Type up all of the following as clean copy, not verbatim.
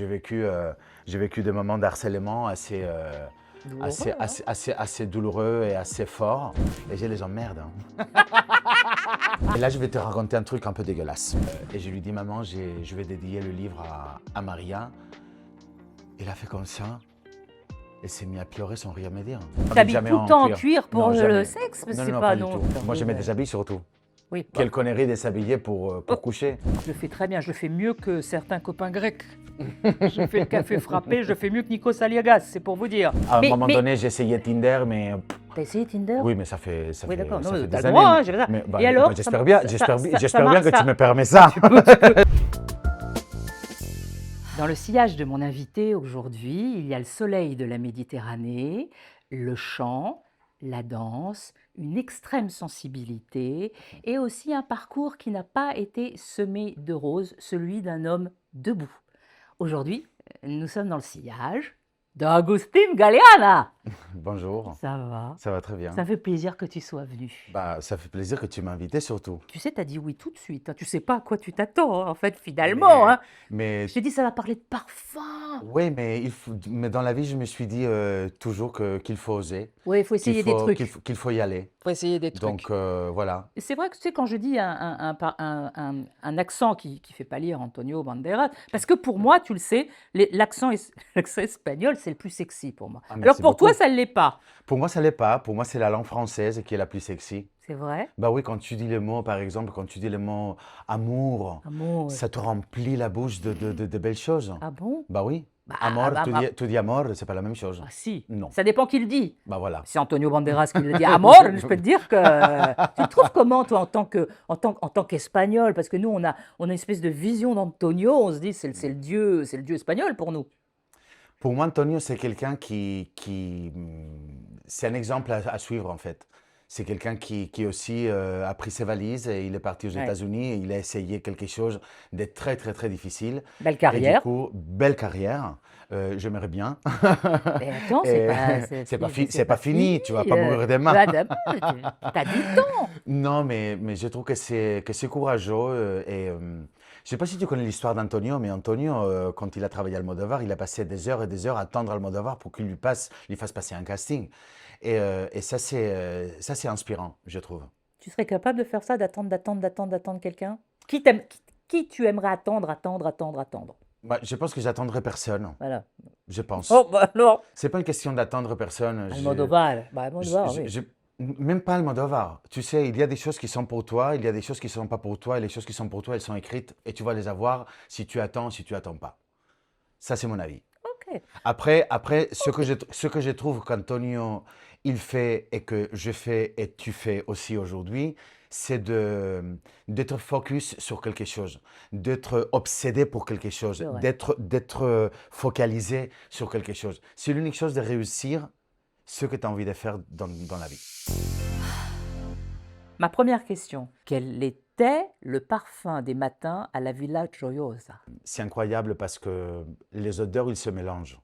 j'ai vécu des moments d'harcèlement Douloureux, hein. assez douloureux et assez forts. Et je les emmerde. Hein. Et là, je vais te raconter un truc un peu dégueulasse. Et je lui dis, maman, je vais dédier le livre à Maria. Il a fait comme ça. Et s'est mis à pleurer sans rien me dire. T'habilles Jamais tout le temps en cuir pour Non, le jamais. sexe, mais Non, c'est non, pas du non. tout. Moi, je mets des habits surtout. Oui, bah, Quelle connerie de s'habiller pour coucher. je le fais très bien, je le fais mieux que certains copains grecs. Je fais le café frappé, je fais mieux que Nikos Aliagas, c'est pour vous dire. À un Mais- moment mais- donné, j'ai essayé Tinder, mais T'as essayé Tinder? oui, mais ça fait Oui, d'accord. ça Non, fait t'as des le années. droit, hein, j'ai fait ça. Mais, Et alors, j'espère ça- bien, ça- j'espère ça- bien, ça j'espère bien marche, que ça- tu me permets ça. Dans le sillage de mon invité aujourd'hui, il y a le soleil de la Méditerranée, le chant, la danse, une extrême sensibilité et aussi un parcours qui n'a pas été semé de roses, celui d'un homme debout. Aujourd'hui, nous sommes dans le sillage d'Agustin Galeana. Bonjour, Ça ça va très bien. me fait plaisir que tu sois venu. Bah, ça fait plaisir que tu m'as invité surtout. Tu sais, tu as dit oui tout de suite, hein. Tu sais pas à quoi tu t'attends, hein, en fait, finalement, hein. Mais Je t'ai dit, ça va parler de parfum. oui, mais dans la vie, je me suis dit toujours qu'il faut oser, Oui, il faut essayer des trucs. qu'il faut y aller. Faut essayer des trucs. Donc voilà. Et c'est vrai que tu sais, quand je dis un accent qui fait pâlir Antonio Banderas, parce que pour moi, tu le sais, l'accent l'accent espagnol, c'est le plus sexy pour moi. Ah, Alors merci pour toi, beaucoup. ça ne l'est pas. Pour moi, ça l'est pas. Pour moi, c'est la langue française qui est la plus sexy. C'est vrai? Bah oui, quand tu dis le mot, par exemple, quand tu dis le mot amour, Amour. ça te remplit la bouche de belles choses. Ah bon? Bah oui. Bah, Amor, bah, tu dis amor, c'est pas la même chose. Ah si. Non. Ça dépend qui le dit. Bah voilà. C'est Antonio Banderas qui le dit. Amor, je peux te dire que tu le trouves comment toi en tant qu'espagnol, parce que nous on a une espèce de vision d'Antonio. On se dit c'est le dieu espagnol pour nous. Pour moi, Antonio, c'est quelqu'un c'est un exemple à suivre en fait. C'est quelqu'un qui aussi a pris ses valises et il est parti aux Ouais. États-Unis et il a essayé quelque chose de très très très difficile. Belle Et du carrière. coup, belle carrière. J'aimerais bien. Mais attends, Et c'est pas fini, tu vas pas mourir demain. T'as du temps. Non, mais je trouve que c'est courageux. Je sais pas si tu connais l'histoire d'Antonio, mais Antonio, quand il a travaillé à Almodovar, il a passé des heures et des heures à attendre Almodovar pour qu'il lui fasse passer un casting. Et ça, c'est inspirant, je trouve. Tu serais capable de faire ça, d'attendre quelqu'un? Qui tu aimerais attendre? Bah, je pense que j'attendrai personne, Voilà. je pense. Oh, bah alors, C'est pas une question d'attendre personne. Almodovar. Bah, Almodovar, je- oui. je- Même pas Almodovar. Tu sais, il y a des choses qui sont pour toi, il y a des choses qui ne sont pas pour toi, et les choses qui sont pour toi, elles sont écrites, et tu vas les avoir si tu attends, si tu attends pas. Ça, c'est mon avis. Ok. Après, ce que je trouve qu'Antonio, il fait et que je fais et tu fais aussi aujourd'hui, c'est d'être focus sur quelque chose, d'être obsédé pour quelque chose, C'est vrai. d'être focalisé sur quelque chose. C'est l'unique chose de réussir ce que tu as envie de faire dans la vie. Ma première question. Quel était le parfum des matins à la Villa Gioiosa? C'est incroyable parce que les odeurs, ils se mélangent.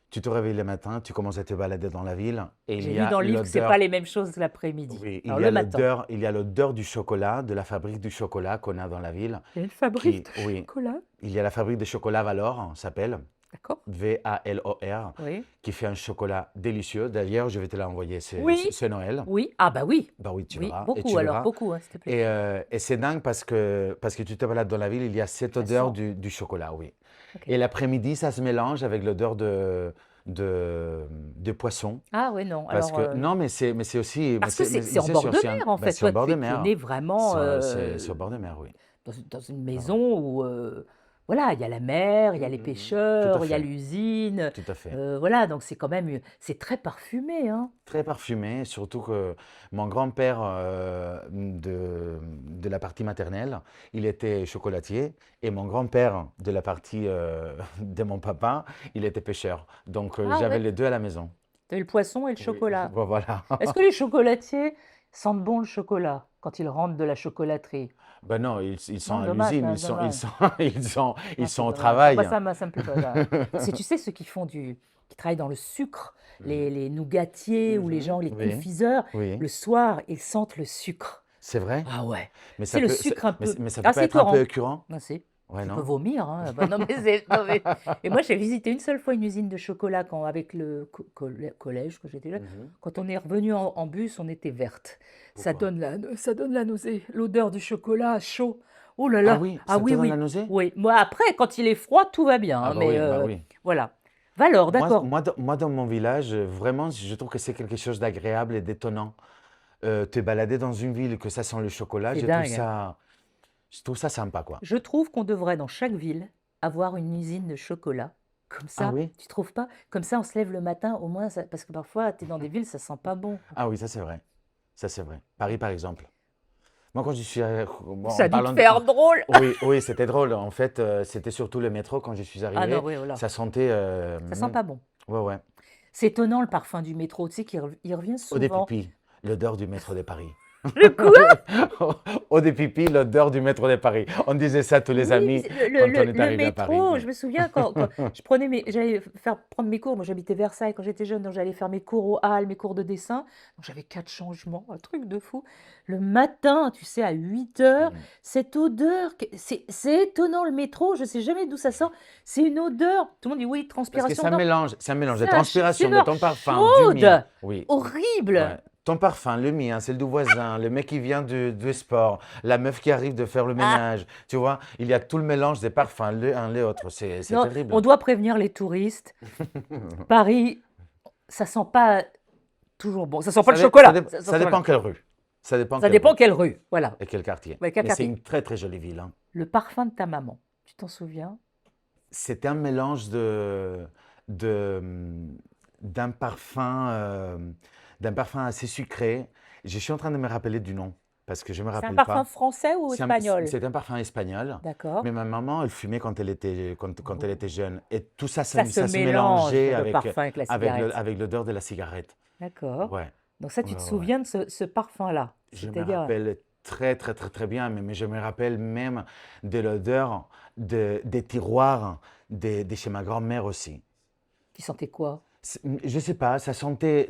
Tu te réveilles le matin, tu commences à te balader dans la ville et il J'ai y lu a dans le livre que c'est l'odeur. pas les mêmes choses l'après-midi. Oui, Alors le matin. il y a l'odeur du chocolat, de la fabrique du chocolat qu'on a dans la ville. Il y a une fabrique de Oui, chocolat. il y a la fabrique de chocolat Valor, s'appelle D'accord? Valor, Oui. qui fait un chocolat délicieux. D'ailleurs, je vais te l'envoyer, Oui. c'est Noël. Oui. Ah bah oui. Bah oui, tu Oui, verras. Et beaucoup tu alors, verras. beaucoup, hein, s'il te plaît. Et c'est dingue parce que tu te balades dans la ville, il y a cette odeur sent. du chocolat, oui. Ok. Et l'après-midi, ça se mélange avec l'odeur de poisson. Ah ouais, non. Parce Alors, que, non, mais c'est aussi. parce que mais c'est en bord de aussi mer, en bah, fait. c'est au Toi, bord tu de es mer. né vraiment C'est au bord de mer, oui. dans une maison où, voilà, il y a la mer, il y a les Tout à pêcheurs, il y a fait. l'usine. Tout à fait. Voilà, donc c'est quand même, c'est très parfumé, hein. Très parfumé, surtout que mon grand-père de la partie maternelle, il était chocolatier, et mon grand-père de la partie de mon papa, il était pêcheur. Donc Ah j'avais ouais. les deux à la maison. Tu as eu le poisson et le Oui, chocolat. voilà. Est-ce que les chocolatiers sentent bon le chocolat quand ils rentrent de la chocolaterie? Ben non, ils sont Non, à dommage, l'usine, dommage. ils Ah, sont c'est au dommage. travail. Moi, ça me plaît pas, ça. C'est, tu sais, ceux qui qui travaillent dans le sucre, les nougatiers ou les gens, les Oui, confiseurs, oui. le soir, ils sentent le sucre. C'est vrai? Ah ouais. Mais C'est ça le peut, sucre un peu. mais ça Ah, peut pas c'est être un peu écœurant. écœurant? Ah, si. Ouais, Tu peux non? vomir, hein. Bah, non, mais non, mais... Et moi, j'ai visité une seule fois une usine de chocolat quand, avec le collège, quand j'étais là. Mhm. Quand on est revenu en bus, on était verte. Pourquoi? Ça donne la nausée. L'odeur du chocolat chaud. Oh là Ah là. oui, Ah ça te oui, donne la oui. nausée? Oui. Moi, après, quand il est froid, tout va bien, Ah hein, mais bah oui. voilà. Valor, d'accord. Moi, dans mon village, vraiment, je trouve que c'est quelque chose d'agréable et d'étonnant. Te balader dans une ville, que ça sent le chocolat, C'est dingue. je trouve ça sympa, quoi. Je trouve qu'on devrait, dans chaque ville, avoir une usine de chocolat. Comme Ah ça, oui? tu trouves pas? Comme ça, on se lève le matin, au moins, parce que parfois, tu es dans des villes, ça sent pas bon. Ah oui, ça c'est vrai. Ça c'est vrai. Paris, par exemple. Moi, quand je suis... bon, Ça en a dû te parlant de... faire drôle. Oui, oui, c'était drôle. En fait, c'était surtout le métro quand je suis Ah non, arrivé. oui, voilà. Ça sentait... Ça sent pas bon. ouais, ouais. C'est étonnant le parfum du métro, tu sais, il revient Eau des souvent. pipis, l'odeur du métro de Paris. Le quoi? Eau des pipis, l'odeur du métro de Paris. On disait ça tous les Oui, amis mais quand on est le arrivé à Paris. métro, Oui. je me souviens quand j'allais faire prendre mes cours, moi j'habitais Versailles quand j'étais jeune, donc j'allais faire mes cours au hall, mes cours de dessin, donc j'avais 4 changements, un truc de fou. Le matin, tu sais, à 8 heures, Mm. cette odeur, c'est étonnant le métro, je sais jamais d'où ça sort, c'est une odeur, tout le monde dit oui, Parce que transpiration, non, c'est un mélange de c'est c'est transpiration, une de odeur ton parfum, du mien. chaude, Oui. Ouais. horrible. Ton parfum, le mien, celle du voisin, le mec qui vient du sport, la meuf qui arrive de faire le Ah, ménage. Tu vois, il y a tout le mélange des parfums, l'un les autres. C'est non, on terrible. doit prévenir les touristes. Paris, ça sent pas toujours bon. Ça sent pas le chocolat. Ça sent Ça pas dépend le- quelle rue. Ça dépend Ça quelle dépend rue quelle rue. Voilà. et quel quartier. Ouais, quel Mais c'est quartier. une très très jolie ville, hein. Le parfum de ta maman. Tu t'en souviens? C'est un mélange de, d'un parfum assez sucré. Je suis en train de me rappeler du nom parce que je ne me C'est un rappelle parfum pas. français ou espagnol? C'est un parfum espagnol, D'accord. mais ma maman, elle fumait quand elle Oh. était jeune. Et tout ça, Ça se ça se mélange, mélangeait le parfum avec la cigarette. avec l'odeur de la cigarette. D'accord. Ouais, Donc ça, ouais, tu te ouais, ouais. souviens de ce parfum-là. Je me C'est-à-dire, rappelle très, très, très, très bien, mais je me rappelle même de l'odeur des tiroirs de chez ma grand-mère aussi. tu sentais quoi? Je sais pas, ça sentait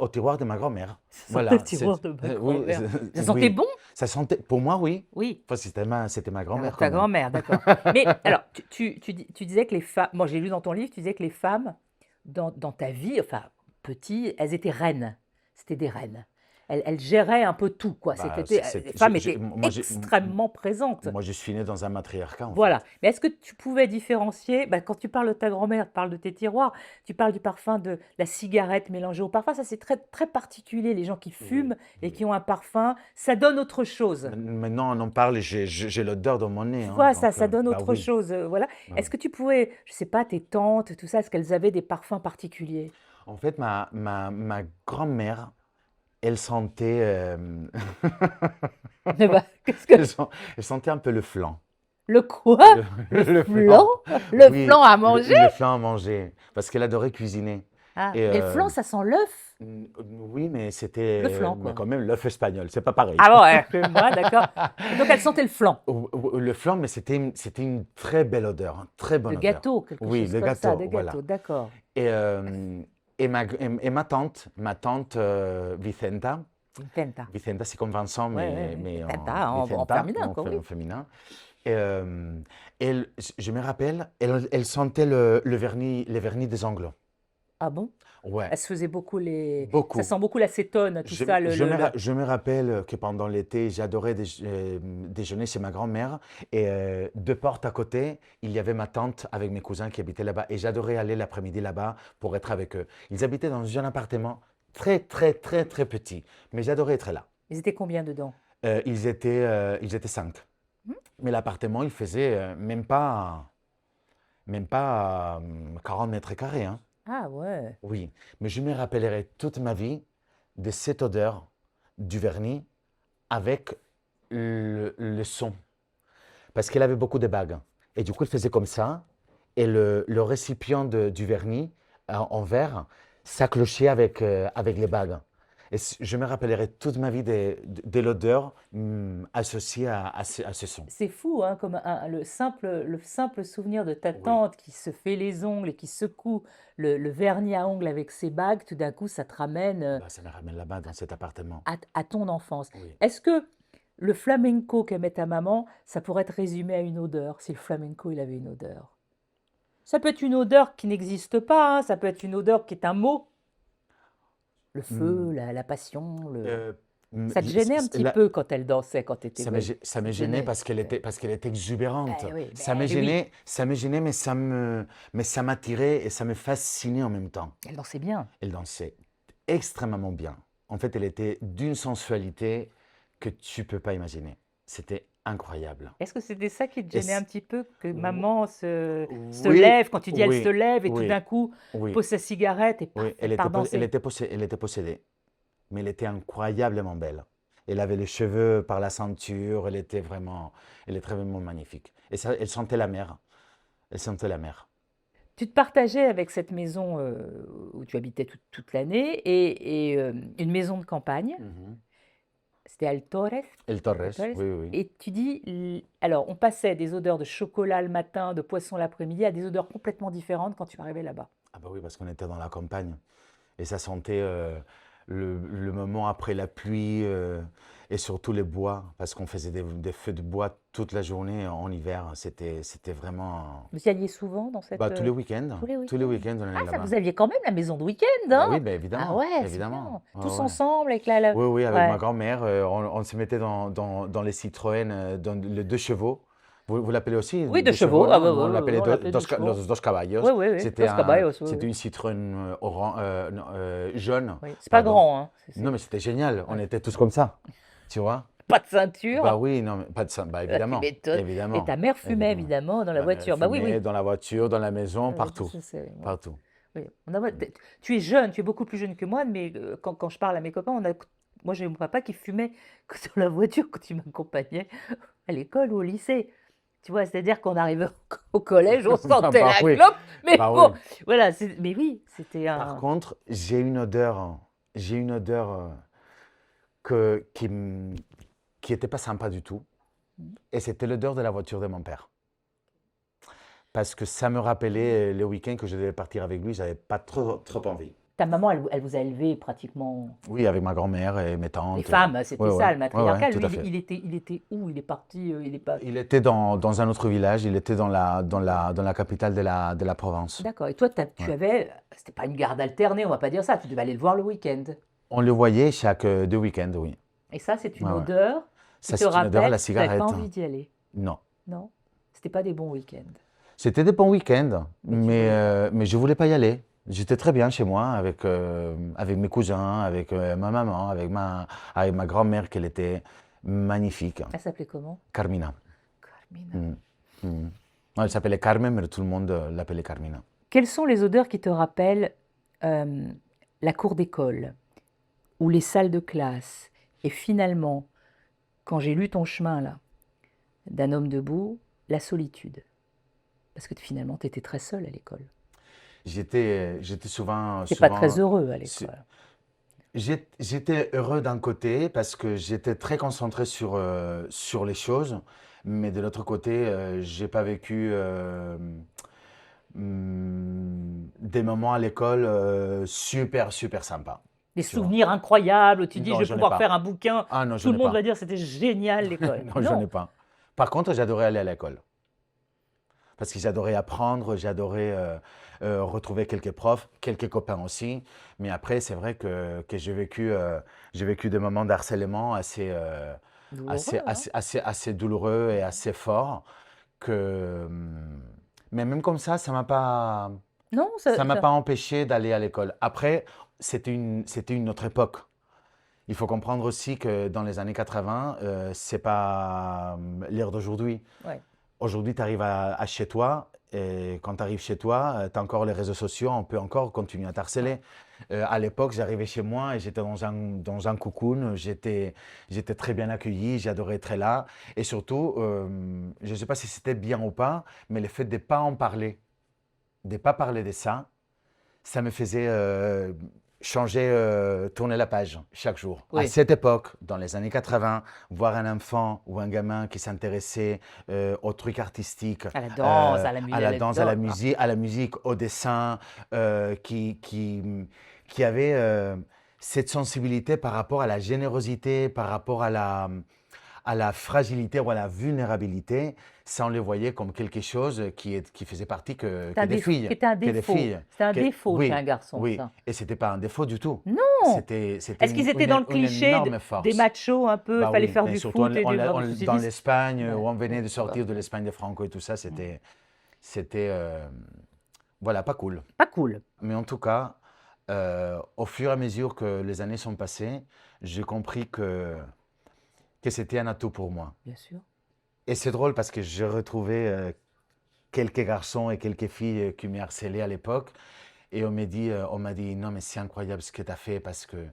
au tiroir de ma grand-mère. Ça sentait le Voilà, tiroir de ma oui, grand-mère. Ça sentait oui, bon? ça sentait, pour moi, oui. Oui. Enfin, c'était ma grand-mère quand Ta même. grand-mère, d'accord. Mais alors, tu disais que les femmes, moi j'ai lu dans ton livre, tu disais que les femmes, dans ta vie, enfin, petit, elles étaient reines. C'était des reines. Elles géraient un peu tout, quoi. Bah, Les femmes étaient extrêmement présentes. moi, je suis né dans un matriarcat, en Voilà. fait. Mais est-ce que tu pouvais différencier, bah, quand tu parles de ta grand-mère, tu parles de tes tiroirs, tu parles du parfum de la cigarette mélangée au parfum, ça c'est très, très particulier. Les gens qui fument Oui, et oui. qui ont un parfum, ça donne autre chose. Maintenant, on en parle, j'ai l'odeur dans mon nez, Tu hein, vois, donc, ça donne bah autre oui. chose, voilà. Ouais. Est-ce que tu pouvais, je sais pas, tes tantes, tout ça, est-ce qu'elles avaient des parfums particuliers? En fait, ma grand-mère, elle sentait, Eh ben, qu'est-ce que... elle sentait un peu le flan. Le quoi? Le, Le le flan? flan. Le Oui, flan à manger? le flan à manger. Parce qu'elle adorait cuisiner. Ah, Et mais le flan, ça sent l'œuf. oui, mais Le flan, mais quoi. quand même l'œuf espagnol, c'est pas pareil. Ah bon, ouais, moi, d'accord. Donc elle sentait le flan. Le flan, mais c'était une très belle odeur, une très De bonne odeur. gâteau, quelque Oui, chose le comme ça, gâteau, de voilà. gâteau, d'accord. Et ma tante Vicenta, Vicenta. Vicenta c'est comme Vincent, Ouais, ouais, mais Vicenta, en Vicenta, féminin, quoi, oui. en féminin. Et, je me rappelle, elle sentait le vernis des ongles. Ah bon? Ouais, Elle se faisait beaucoup les... Ça beaucoup. sent beaucoup l'acétone, tout ça, Je me rappelle que pendant l'été, j'adorais déjeuner chez ma grand-mère et deux portes à côté, il y avait ma tante avec mes cousins qui habitaient là-bas et j'adorais aller l'après-midi là-bas pour être avec eux. Ils habitaient dans un appartement très, très, très, très petit, mais j'adorais être là. Ils étaient combien dedans? Ils étaient 5. Hmm. Mais l'appartement, il faisait même pas 40 mètres carrés, hein. Ah ouais. Oui, mais je me rappellerai toute ma vie de cette odeur du vernis avec le son. Parce qu'elle avait beaucoup de bagues. Et du coup, elle faisait comme ça. Et le récipient du vernis en verre s'accrochait avec les bagues. Et je me rappellerai toute ma vie de l'odeur associée à ce son. C'est fou, hein, comme le simple souvenir de ta Oui. tante qui se fait les ongles et qui secoue le vernis à ongles avec ses bagues, tout d'un coup, ça te ramène Bah, ça me ramène là-bas, dans cet appartement. à ton enfance. Oui. Est-ce que le flamenco qu'aimait ta maman, ça pourrait être résumé à une odeur, si le flamenco, il avait une odeur. Ça peut être une odeur qui n'existe pas, hein, ça peut être une odeur qui est un mot. Le feu, Hmm, la passion, euh, m- ça te gênait un petit là, peu quand elle dansait, quand tu étais ça ça me te gênait gênait. parce qu'elle était exubérante. Ben oui, ben oui, Ça me gênait, mais ça m'attirait et ça me fascinait en même temps. elle dansait bien. Elle dansait extrêmement bien. En fait, elle était d'une sensualité que tu peux pas imaginer. C'était incroyable. Est-ce que c'était ça qui te Et gênait un c- petit peu, que ou- maman se oui, lève, quand tu dis elle se oui, lève et tout d'un oui, coup oui, pose sa cigarette et paf, oui. elle part danser. Elle était possédée, mais elle était incroyablement belle. Elle avait les cheveux par la ceinture, elle était vraiment magnifique. Et ça, elle sentait la mer. Elle sentait la mer. Tu te partageais avec cette maison où tu habitais toute l'année et une maison de campagne. Mhm. C'était El El Torres, Torres. oui, oui, oui. Et tu dis, alors on passait des odeurs de chocolat le matin, de poisson l'après-midi, à des odeurs complètement différentes quand tu arrivais là-bas. Ah bah oui, parce qu'on était dans la campagne. Et ça sentait le moment après la pluie et surtout les bois, parce qu'on faisait des feux de bois toute la journée en hiver. C'était vraiment... Vous y alliez souvent dans Bah, cette... tous les week-ends. tous les Tous les week-ends? week-ends, on Ah, allait ça, là-bas. vous aviez quand même la maison de week-end, Bah hein? oui, bah Ah évidemment, ouais, c'est évidemment. bien. Ouais, Tous ouais. ensemble avec Oui, oui, avec ma Ouais. grand-mère, on se mettait dans les Citroën, dans les deux chevaux. Vous l'appelez aussi Oui, de deux chevaux, chevaux. Ah non? bah, Nous, on l'appelait on l'appelait deux los chevaux. dos caballos. Oui, oui, oui. Dos caballos, oui, C'était oui. une Citroën non, jaune, Oui, c'est pas pardon. grand, hein. Non, mais c'était génial. On Ouais. était tous comme ça, tu vois? Pas de Bah ceinture. oui, non, mais pas de ça. Bah Tu évidemment, m'étonnes. Et évidemment, ta mère fumait évidemment. évidemment dans la Ma mère voiture. Bah oui, fumait oui. dans la voiture, dans la maison, Tout partout, ça, c'est... ouais. partout. Oui. Tu es jeune, tu es beaucoup plus jeune que moi, mais quand je parle à mes copains, moi j'ai mon papa qui fumait que sur la voiture quand il m'accompagnait à l'école ou au lycée. Tu vois, c'est-à-dire qu'on arrivait au collège, on sentait Bah la oui, clope, mais bah bon, oui. voilà, mais oui, c'était Par un... contre, j'ai une odeur qui était pas sympa du tout. Et c'était l'odeur de la voiture de mon père. Parce que ça me rappelait le week-end que je devais partir avec lui, j'avais pas trop envie. Ta maman, elle vous a élevé pratiquement... Oui, avec ma grand-mère et mes Les tantes. femmes, Ouais, c'était ouais, ça, le ouais, ouais, matriarcat. tout Lui, à fait. il était où? Il est parti, il est pas... Il était dans un autre village, il était dans la capitale de la Provence. D'accord. Et toi, Ouais. tu avais... C'était pas une garde alternée, on va pas dire ça. Tu devais aller le voir le week-end. On le voyait chaque 2 week-ends, oui. Et ça, c'est une Ouais, ouais. odeur qui Ça, te c'est une odeur à rappelle la que tu n'avais pas cigarette. envie d'y aller. Non. Non? C'était pas des bons week-ends. C'était des bons week-ends, Mais tu voulais pas. mais je voulais pas y aller. J'étais très bien chez moi avec mes cousins, avec ma maman, avec ma grand-mère, qu'elle était magnifique. Elle s'appelait comment? Carmina. Carmina. Mm, mm. Non, elle s'appelait Carmen, mais tout le monde l'appelait Carmina. Quelles sont les odeurs qui te rappellent euh, la cour d'école ou les salles de classe? Et finalement, quand j'ai lu ton chemin là, d'un homme debout, la solitude. Parce que finalement, tu étais très seul à l'école. J'étais souvent, Tu n'étais pas très souvent, heureux à su- l'école. j'étais heureux d'un côté parce que j'étais très concentré sur les choses, mais de l'autre côté, j'ai pas vécu des moments à l'école super sympas, Des tu vois. souvenirs incroyables, où tu dis, je Non, vais j'en ai pouvoir faire pas. un bouquin, Ah non, tout j'en le ai monde va pas. dire c'était génial l'école. Non, j'en ai Non. pas. Par contre, j'adorais aller à l'école. Parce que j'adorais apprendre, j'adorais retrouver quelques profs, quelques copains aussi. Mais après, c'est vrai que j'ai vécu des moments d'harcèlement Douloureux, hein? assez douloureux et assez forts. Mais même comme ça Non, ça m'a pas empêché d'aller à l'école. Après, c'était une autre époque. Il faut comprendre aussi que dans les années 80, c'est pas l'ère d'aujourd'hui. ouais. Aujourd'hui, tu arrives à chez toi et quand tu arrives chez toi, tu as encore les réseaux sociaux, on peut encore continuer à t'harceler. À l'époque, j'arrivais chez moi et j'étais dans un cocoon, j'étais très bien accueilli, j'adorais être là. Et surtout, je ne sais pas si c'était bien ou pas, mais le fait de ne pas en parler, de ne pas parler de ça, ça me faisait changer, tourner la page chaque jour. À Oui, cette époque, dans les années 80, voir un enfant ou un gamin qui s'intéressait aux trucs artistiques, à la danse, à la à musique, la danse, à la musique, au dessin, qui avait cette sensibilité par rapport à la générosité, par rapport à la fragilité ou à la vulnérabilité, ça on le voyait comme quelque chose qui faisait partie que C'est un des défaut, qui filles. était un Que des défaut. filles. C'est un Que- défaut chez un oui, garçon, oui. ça. Et c'était pas un défaut du tout. Non! C'était Est-ce qu'ils étaient dans le une cliché énorme des force. machos un peu, il Bah fallait oui, faire mais du surtout foot et des... Bah, je me suis dans dit, l'Espagne, ouais, où on venait ouais, de bah, sortir de l'Espagne de Franco et tout ça, c'était voilà, pas cool. pas cool. Mais en tout cas, au fur et à mesure que les années sont passées, j'ai compris que c'était un atout pour moi. Bien sûr. Et c'est drôle parce que j'ai retrouvé quelques garçons et quelques filles qui m'ont harcelé à l'époque. Et on m'a dit, non, mais c'est incroyable ce que tu as fait parce que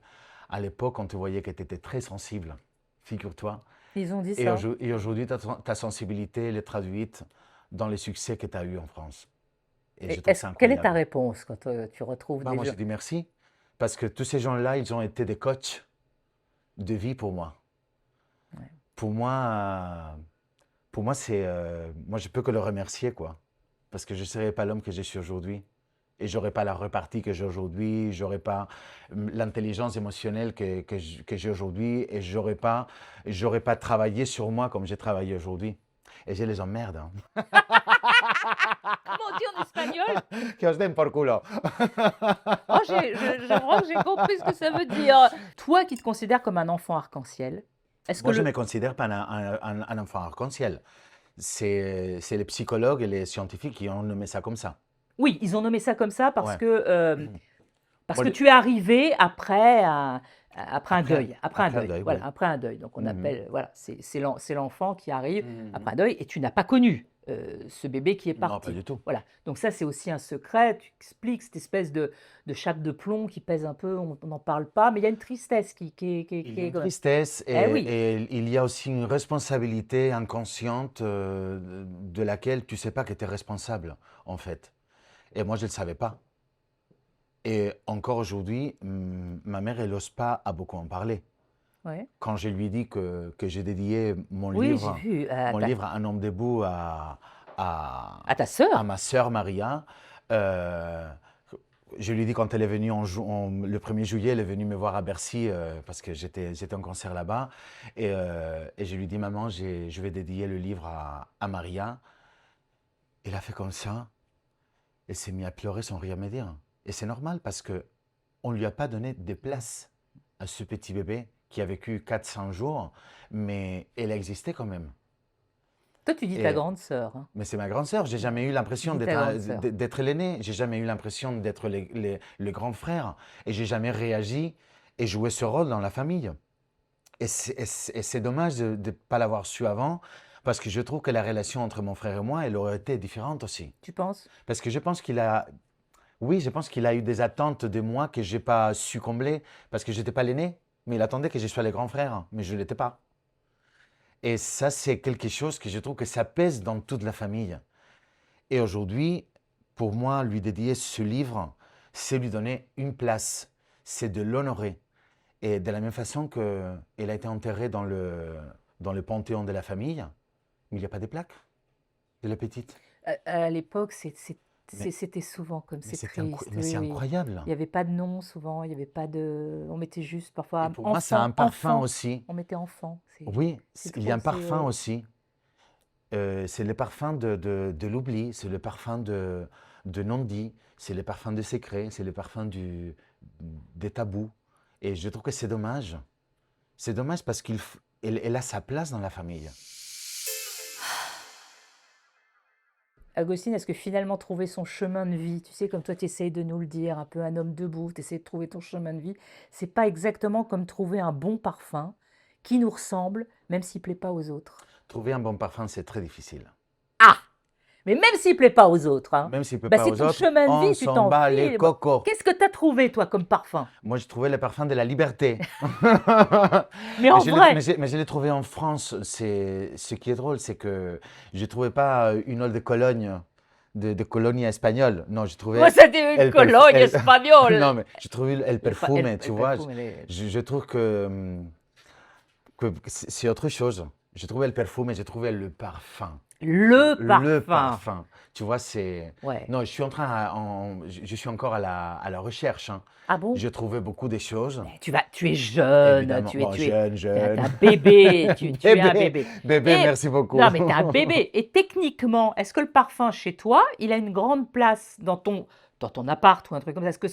à l'époque, on te voyait que tu étais très sensible, figure-toi. Ils ont dit ça. Et aujourd'hui, ta sensibilité, elle est traduite dans les succès que tu as eus en France. Et je trouve ça Quelle est ta incroyable. réponse quand tu retrouves Bah, des moi, gens? je dis merci parce que tous ces gens-là, ils ont été des coachs de vie pour moi. Ouais. Pour moi, moi, je peux que le remercier, quoi. Parce que je ne serais pas l'homme que je suis aujourd'hui. Et j'aurais pas la repartie que j'ai aujourd'hui, j'aurais pas l'intelligence émotionnelle que j'ai aujourd'hui, et j'aurais pas travaillé sur moi comme j'ai travaillé aujourd'hui. Et je les emmerde. Hein. Comment on dit en espagnol? Que os den por culo. Oh, je crois que j'ai compris ce que ça veut dire. Toi qui te considères comme un enfant arc-en-ciel, est-ce que Moi, je ne me considère pas un enfant arc-en-ciel. C'est les psychologues et les scientifiques qui ont nommé ça comme ça. Oui, ils ont nommé ça comme ça Ouais. parce Moi, que le- tu es arrivé après un deuil, après un deuil, voilà, oui. après un deuil. Donc on Mhm. appelle, voilà, c'est l'enfant qui arrive Mhm. après un deuil et tu n'as pas connu ce bébé qui est Non, pas parti. du tout. Voilà. Donc ça, c'est aussi un secret. Tu expliques cette espèce de chape de plomb qui pèse un peu. On n'en parle pas, mais il y a une tristesse qui Il y a est une quand même. tristesse Eh oui. et il y a aussi une responsabilité inconsciente de laquelle tu ne sais pas que tu es responsable, en fait. Et moi, je ne le savais pas. Et encore aujourd'hui, ma mère, elle n'ose pas à beaucoup en parler. Ouais. Quand je lui dis que j'ai dédié Oui, j'ai vu mon livre Un homme debout à ta à sœur. ma sœur Maria, je lui dis quand elle est venue le 1er juillet, elle est venue me voir à Bercy parce que j'étais en concert là-bas. Et je lui dis, maman, je vais dédier le livre à Maria. Elle a fait comme ça. Elle s'est mise à pleurer sans rien me dire. Et c'est normal parce qu'on ne lui a pas donné de place à ce petit bébé qui a vécu 400 jours, mais elle a existé quand même. Toi, tu dis ta Et, grande sœur. Hein. mais c'est ma grande sœur. J'ai jamais eu l'impression Dis ta grande sœur. d'être l'aîné. J'ai jamais eu l'impression d'être le grand frère. Et j'ai jamais réagi et joué ce rôle dans la famille. Et c'est dommage de ne pas l'avoir su avant, parce que je trouve que la relation entre mon frère et moi, elle aurait été différente aussi. Tu penses? Parce que je pense oui, je pense qu'il a eu des attentes de moi que j'ai pas su combler, parce que j'étais pas l'aîné, mais il attendait que je sois le grand frère, mais je l'étais pas. Et ça, c'est quelque chose que je trouve que ça pèse dans toute la famille. Et aujourd'hui, pour moi, lui dédier ce livre, c'est lui donner une place, c'est de l'honorer. Et de la même façon qu'elle a été enterrée dans le panthéon de la famille, mais il n'y a pas de plaque de la petite. À l'époque, Mais, c'était souvent comme mais c'est c'est triste. mais Oui, c'est oui. incroyable. Il n'y avait pas de nom souvent, il n'y avait pas de. On mettait juste Et parfois pour moi, ça a un enfant, parfum enfant. aussi. On mettait enfant. Oui, C'est il y a trop, un parfum ouais. aussi. C'est le parfum de l'oubli, c'est le parfum de non-dit, c'est le parfum de secret, c'est le parfum des tabous. Et je trouve que c'est dommage. C'est dommage parce elle a sa place dans la famille. Agostine, est-ce que finalement trouver son chemin de vie, tu sais, comme toi tu essayes de nous le dire, un peu un homme debout, tu essaies de trouver ton chemin de vie, c'est pas exactement comme trouver un bon parfum qui nous ressemble, même s'il plaît pas aux autres. Trouver un bon parfum, c'est très difficile. Ah! Mais même s'il plaît pas aux autres, hein, Même s'il ne peut bah pas c'est aux ton autres, chemin de on vie, tu s'en t'en bat les files. cocos. Qu'est-ce que tu as trouvé, toi, comme parfum? Moi, j'ai trouvé le parfum de la liberté. Mais en vrai, Mais je l'ai trouvé en France. Ce qui est drôle, c'est que je ne trouvais pas une eau de Cologne, de Colonia espagnole. Non, j'ai trouvé moi, c'était une Cologne espagnole. Non, mais j'ai trouvé el El perfume, tu vois. perfume, Je trouve que c'est autre chose. J'ai trouvé le perfume et j'ai trouvé le parfum. Le Le parfum. parfum. Tu vois, c'est... Ouais. Non, je suis en train, je suis encore à la recherche, hein. Ah bon? J'ai trouvé beaucoup des choses, Mais tu es jeune, évidemment. Bon, tu es jeune. un bébé, tu es un Bébé, bébé. bébé, Et merci beaucoup. non, mais tu es un bébé. Et techniquement, est-ce que le parfum chez toi, il a une grande place dans ton appart ou un truc comme ça? Est-ce que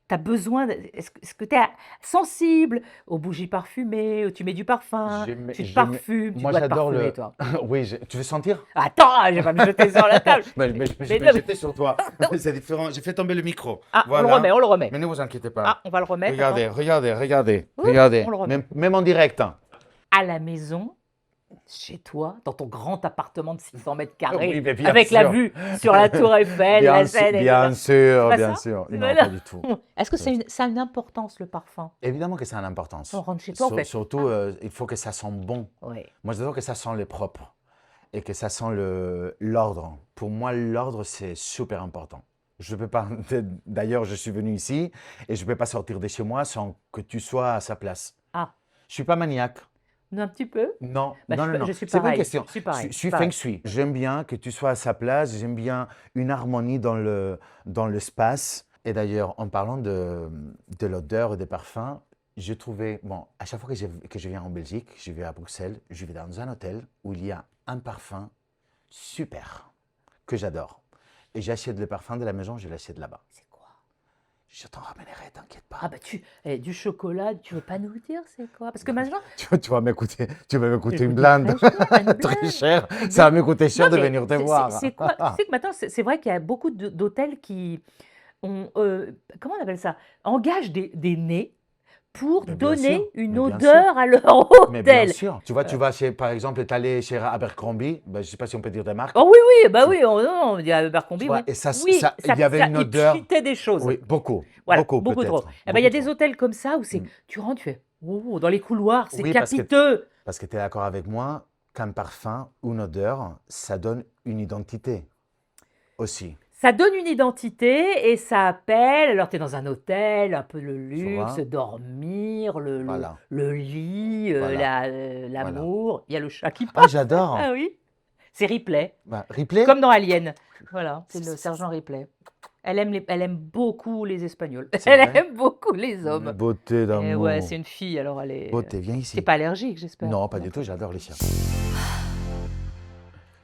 tu as besoin, est-ce que tu es sensible aux bougies parfumées, où tu mets du parfum, tu te parfumes, tu Moi, dois te j'adore parfumer, le... toi. Oui, tu veux sentir? Attends, je vais pas me jeter sur la table. Mais je Mais peux non, jeter sur toi. C'est différent. J'ai fait tomber le micro. ah, on le Voilà. remet, on le remet. Mais ne vous inquiétez pas. Ah, on va le remettre. Regardez, Attends. regardez, regardez, Ouh, regardez. on le remet. Même en direct, hein. À la maison, chez toi, dans ton grand appartement de 600 mètres carrés, Oui, mais bien avec la sûr. vue sur la Tour Eiffel, la Seine, Bien etc. C'est sûr, pas bien ça? sûr. C'est Non, pas pas ça? du tout. Est-ce que ça a une importance, le parfum? Évidemment que ça a une importance. On rentre chez toi, on fait. Surtout, il faut que ça sente bon. Ouais. Moi, j'adore que ça sent le propre et que ça sent l'ordre. Pour moi, l'ordre, c'est super important. Je peux pas. D'ailleurs, je suis venu ici et je ne peux pas sortir de chez moi sans que tu sois à sa place. Ah, Je suis pas maniaque. un petit peu? Non, Bah, non, non, non. je suis C'est pas une pareil. question. Je suis pareil. Je suis pareil. feng shui. J'aime bien que tu sois à sa place. J'aime bien une harmonie dans l'espace. Et d'ailleurs, en parlant de l'odeur et des parfums, j'ai trouvé, bon, à chaque fois que je viens en Belgique, je vais à Bruxelles, je vais dans un hôtel où il y a un parfum super que j'adore. Et j'achète le parfum de la maison, je l'achète là-bas. C'est quoi? Je t'en ramènerai, t'inquiète pas. Ah bah du chocolat, tu veux pas nous dire c'est quoi? Parce que maintenant, Tu vas m'écouter une blinde. Très cher. Ça va me coûter cher non, de mais venir te voir. c'est quoi? Tu sais que maintenant, c'est vrai qu'il y a beaucoup d'hôtels qui ont, comment on appelle ça? Engagent des nez pour Mais bien donner sûr, une mais bien odeur à leur Mais bien hôtel. sûr. Tu vois, tu vas chez, par exemple, tu es allé chez Abercrombie, ben, je ne sais pas si on peut dire des marques. Oh oui, oui, bah oui, non, il y a Abercrombie, Tu vois, oui. et ça, Oui, il y avait une il odeur. fuitait des choses. Oui, beaucoup. Voilà, Beaucoup beaucoup trop. peut-être. Eh ben, il y a Beaucoup des trop. hôtels comme ça où c'est, Mm. tu rentres, tu fais, oh, dans les couloirs, c'est Oui, parce que- capiteux. Parce que tu es d'accord avec moi qu'un parfum ou une odeur, ça donne une identité aussi. Ça donne une identité et ça appelle. Alors, tu es dans un hôtel, un peu le luxe, vois? dormir, Voilà. le lit, Voilà. l'amour. Il y a le chat qui Ah, passe. j'adore. Ah oui. C'est Ripley, Bah, Ripley? comme dans Alien. Voilà, c'est le sergent Ripley. Elle aime beaucoup les Espagnols. C'est Elle vrai? aime beaucoup les hommes. Beauté Et d'amour. ouais, c'est une fille, alors elle est. Beauté, viens T'es ici. pas allergique, j'espère. Non, pas du tout, j'adore les chiens.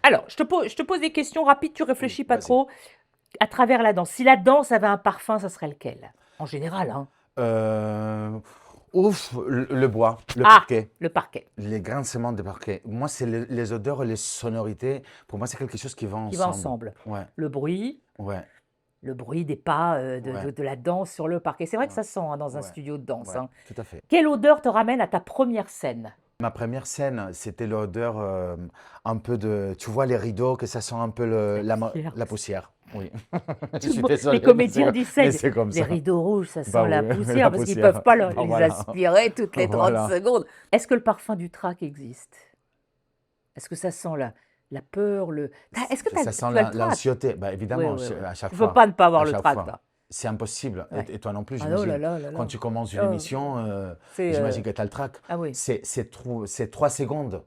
Alors, je te pose des questions rapides, tu réfléchis Oui, pas vas-y. trop. À travers la danse, si la danse avait un parfum, ça serait lequel? En général, hein. Euh, Ouf, le bois, le Ah, parquet. le parquet, Les grincements de parquet. Moi, c'est les odeurs et les sonorités. Pour moi, c'est quelque chose qui va ensemble. qui va ensemble. Ouais, Le bruit des pas Ouais. de la danse sur le parquet. C'est vrai que ça sent hein, dans un Ouais. studio de danse. ouais, Hein. tout à fait. Quelle odeur te ramène à ta première scène? Ma première scène, c'était l'odeur un peu de... Tu vois les rideaux, que ça sent un peu poussière. la poussière. Oui. Je Tout le suis monde- désolé, les comédiens mais disent mais ça. c'est comme Les ça. rideaux rouges, ça sent Bah la oui, la poussière parce qu'ils ne poussière. peuvent pas Bah les voilà. aspirer toutes les 30 Voilà. secondes. Est-ce que le parfum du trac existe? Est-ce que ça sent la peur, Est-ce que Ça sent tu as le trac? l'anxiété. Bah, évidemment, Ouais, ouais, ouais. à chaque Tu fois. peux pas ne pas avoir à le chaque trac, fois. toi. C'est impossible. Ouais. Et toi non plus, Ah non, j'imagine. là là. Quand tu commences une Oh, émission, c'est, j'imagine que tu as le trac. Ah oui. C'est 3 secondes.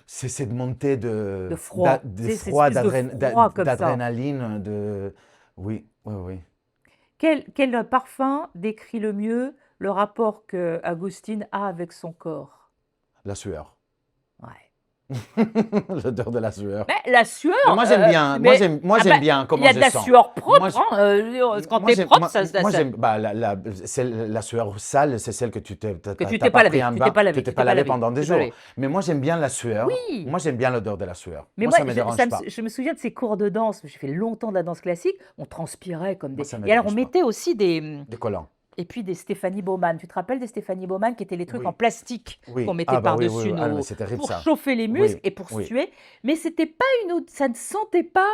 C'est cette montée De froid. de C'est froid, cette espèce de froid comme ça. d'adrénaline, Oui, oui, oui. Quel parfum décrit le mieux le rapport que Agustin a avec son corps? La sueur. Ouais. L'odeur de la sueur. Mais la sueur. Mais moi, j'aime bien. mais- Moi, ah j'aime bah, bien comment il y a je de la sens. sueur propre. Moi, je- Hein, quand Moi, t'es j'aime- propre, moi- ça. moi, j'aime. Bah, la sueur sale, c'est celle que tu t'es t'es pas lavé, pris en tu bas, t'es pas lavé, tu tu t'es t'es pas pas lavé lavé, pendant des tu t'es pas jours. lavé. Mais moi, j'aime bien la sueur. Oui. Moi, j'aime bien l'odeur de la sueur. Mais Moi, moi, ça me dérange pas. je me souviens de ces cours de danse. J'ai fait longtemps de la danse classique. On transpirait comme Moi, des. ça me Et alors, on dérange pas. mettait aussi des. Des collants. Et puis des Stéphanie Baumann. Tu te rappelles des Stéphanie Baumann qui étaient les trucs Oui. en plastique Oui. qu'on mettait Ah bah oui, par-dessus oui, oui. Ah, nos. mais c'est terrible, pour ça. chauffer les muscles Oui, et pour oui. suer. Mais c'était pas ça ne sentait pas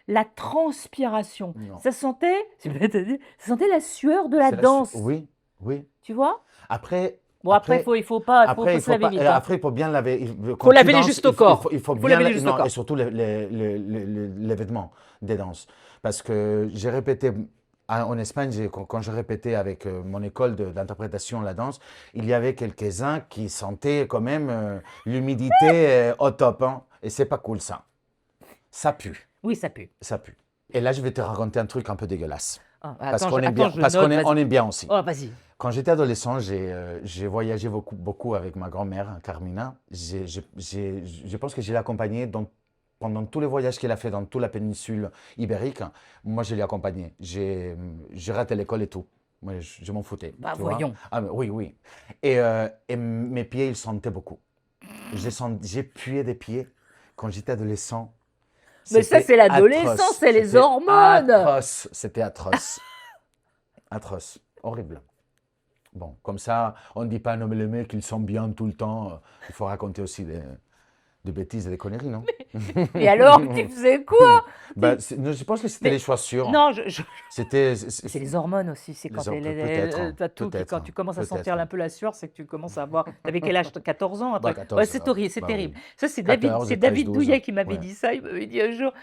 la transpiration. Non. Ça sentait, c'est bête à dire, ça sentait la sueur de la C'est danse. Oui, oui. Tu vois? Après. Bon, après, il faut pas, faut Après, se laver vite. Hein. après, il faut bien laver. Faut laver les justes au corps. Il faut Faut bien laver les justes au non, corps. et surtout les vêtements des danses. Parce que j'ai répété en Espagne, quand je répétais avec mon école d'interprétation la danse, il y avait quelques-uns qui sentaient quand même l'humidité au top. Hein, et c'est pas cool ça. Ça pue, Oui, ça pue. ça pue. Et là, je vais te raconter un truc un peu dégueulasse. Ah, Parce attends, qu'on aime attends, bien, je parce note, qu'on vas-y. aime bien aussi. Oh, vas-y. Quand j'étais adolescent, j'ai voyagé beaucoup avec ma grand-mère, Carmina. Je pense que je l'ai accompagnée pendant tous les voyages qu'elle a fait dans toute la péninsule ibérique. Moi, je l'ai accompagnée. J'ai raté l'école et tout. Moi, je m'en foutais. Bah, Tu vois. voyons. Ah, mais oui, oui. Et mes pieds, ils sentaient beaucoup. J'ai pué des pieds quand j'étais adolescent. Mais ça, C'était c'est l'adolescence, atroce. c'est les C'était hormones. atroce. C'était atroce. Atroce. Horrible. Bon, comme ça, on ne dit pas, non, mais les mecs, ils sont bien tout le temps. Il faut raconter aussi des bêtises et des conneries, non? Mais alors, tu faisais quoi? Ben, non, je pense que c'était Mais les chaussures. non, C'était. c'est les hormones aussi. C'est quand Peut-être. t'as tout Peut-être. quand tu commences à Peut-être. sentir un peu la sueur, c'est que tu commences à avoir. T'avais quel âge? 14 ans, un Bah, truc. 14, Ouais, c'est horrible, c'est bah terrible. oui. Ça, c'est 14, c'est 13, David 12. Douillet qui m'avait Ouais. dit ça. Il m'avait dit un jour,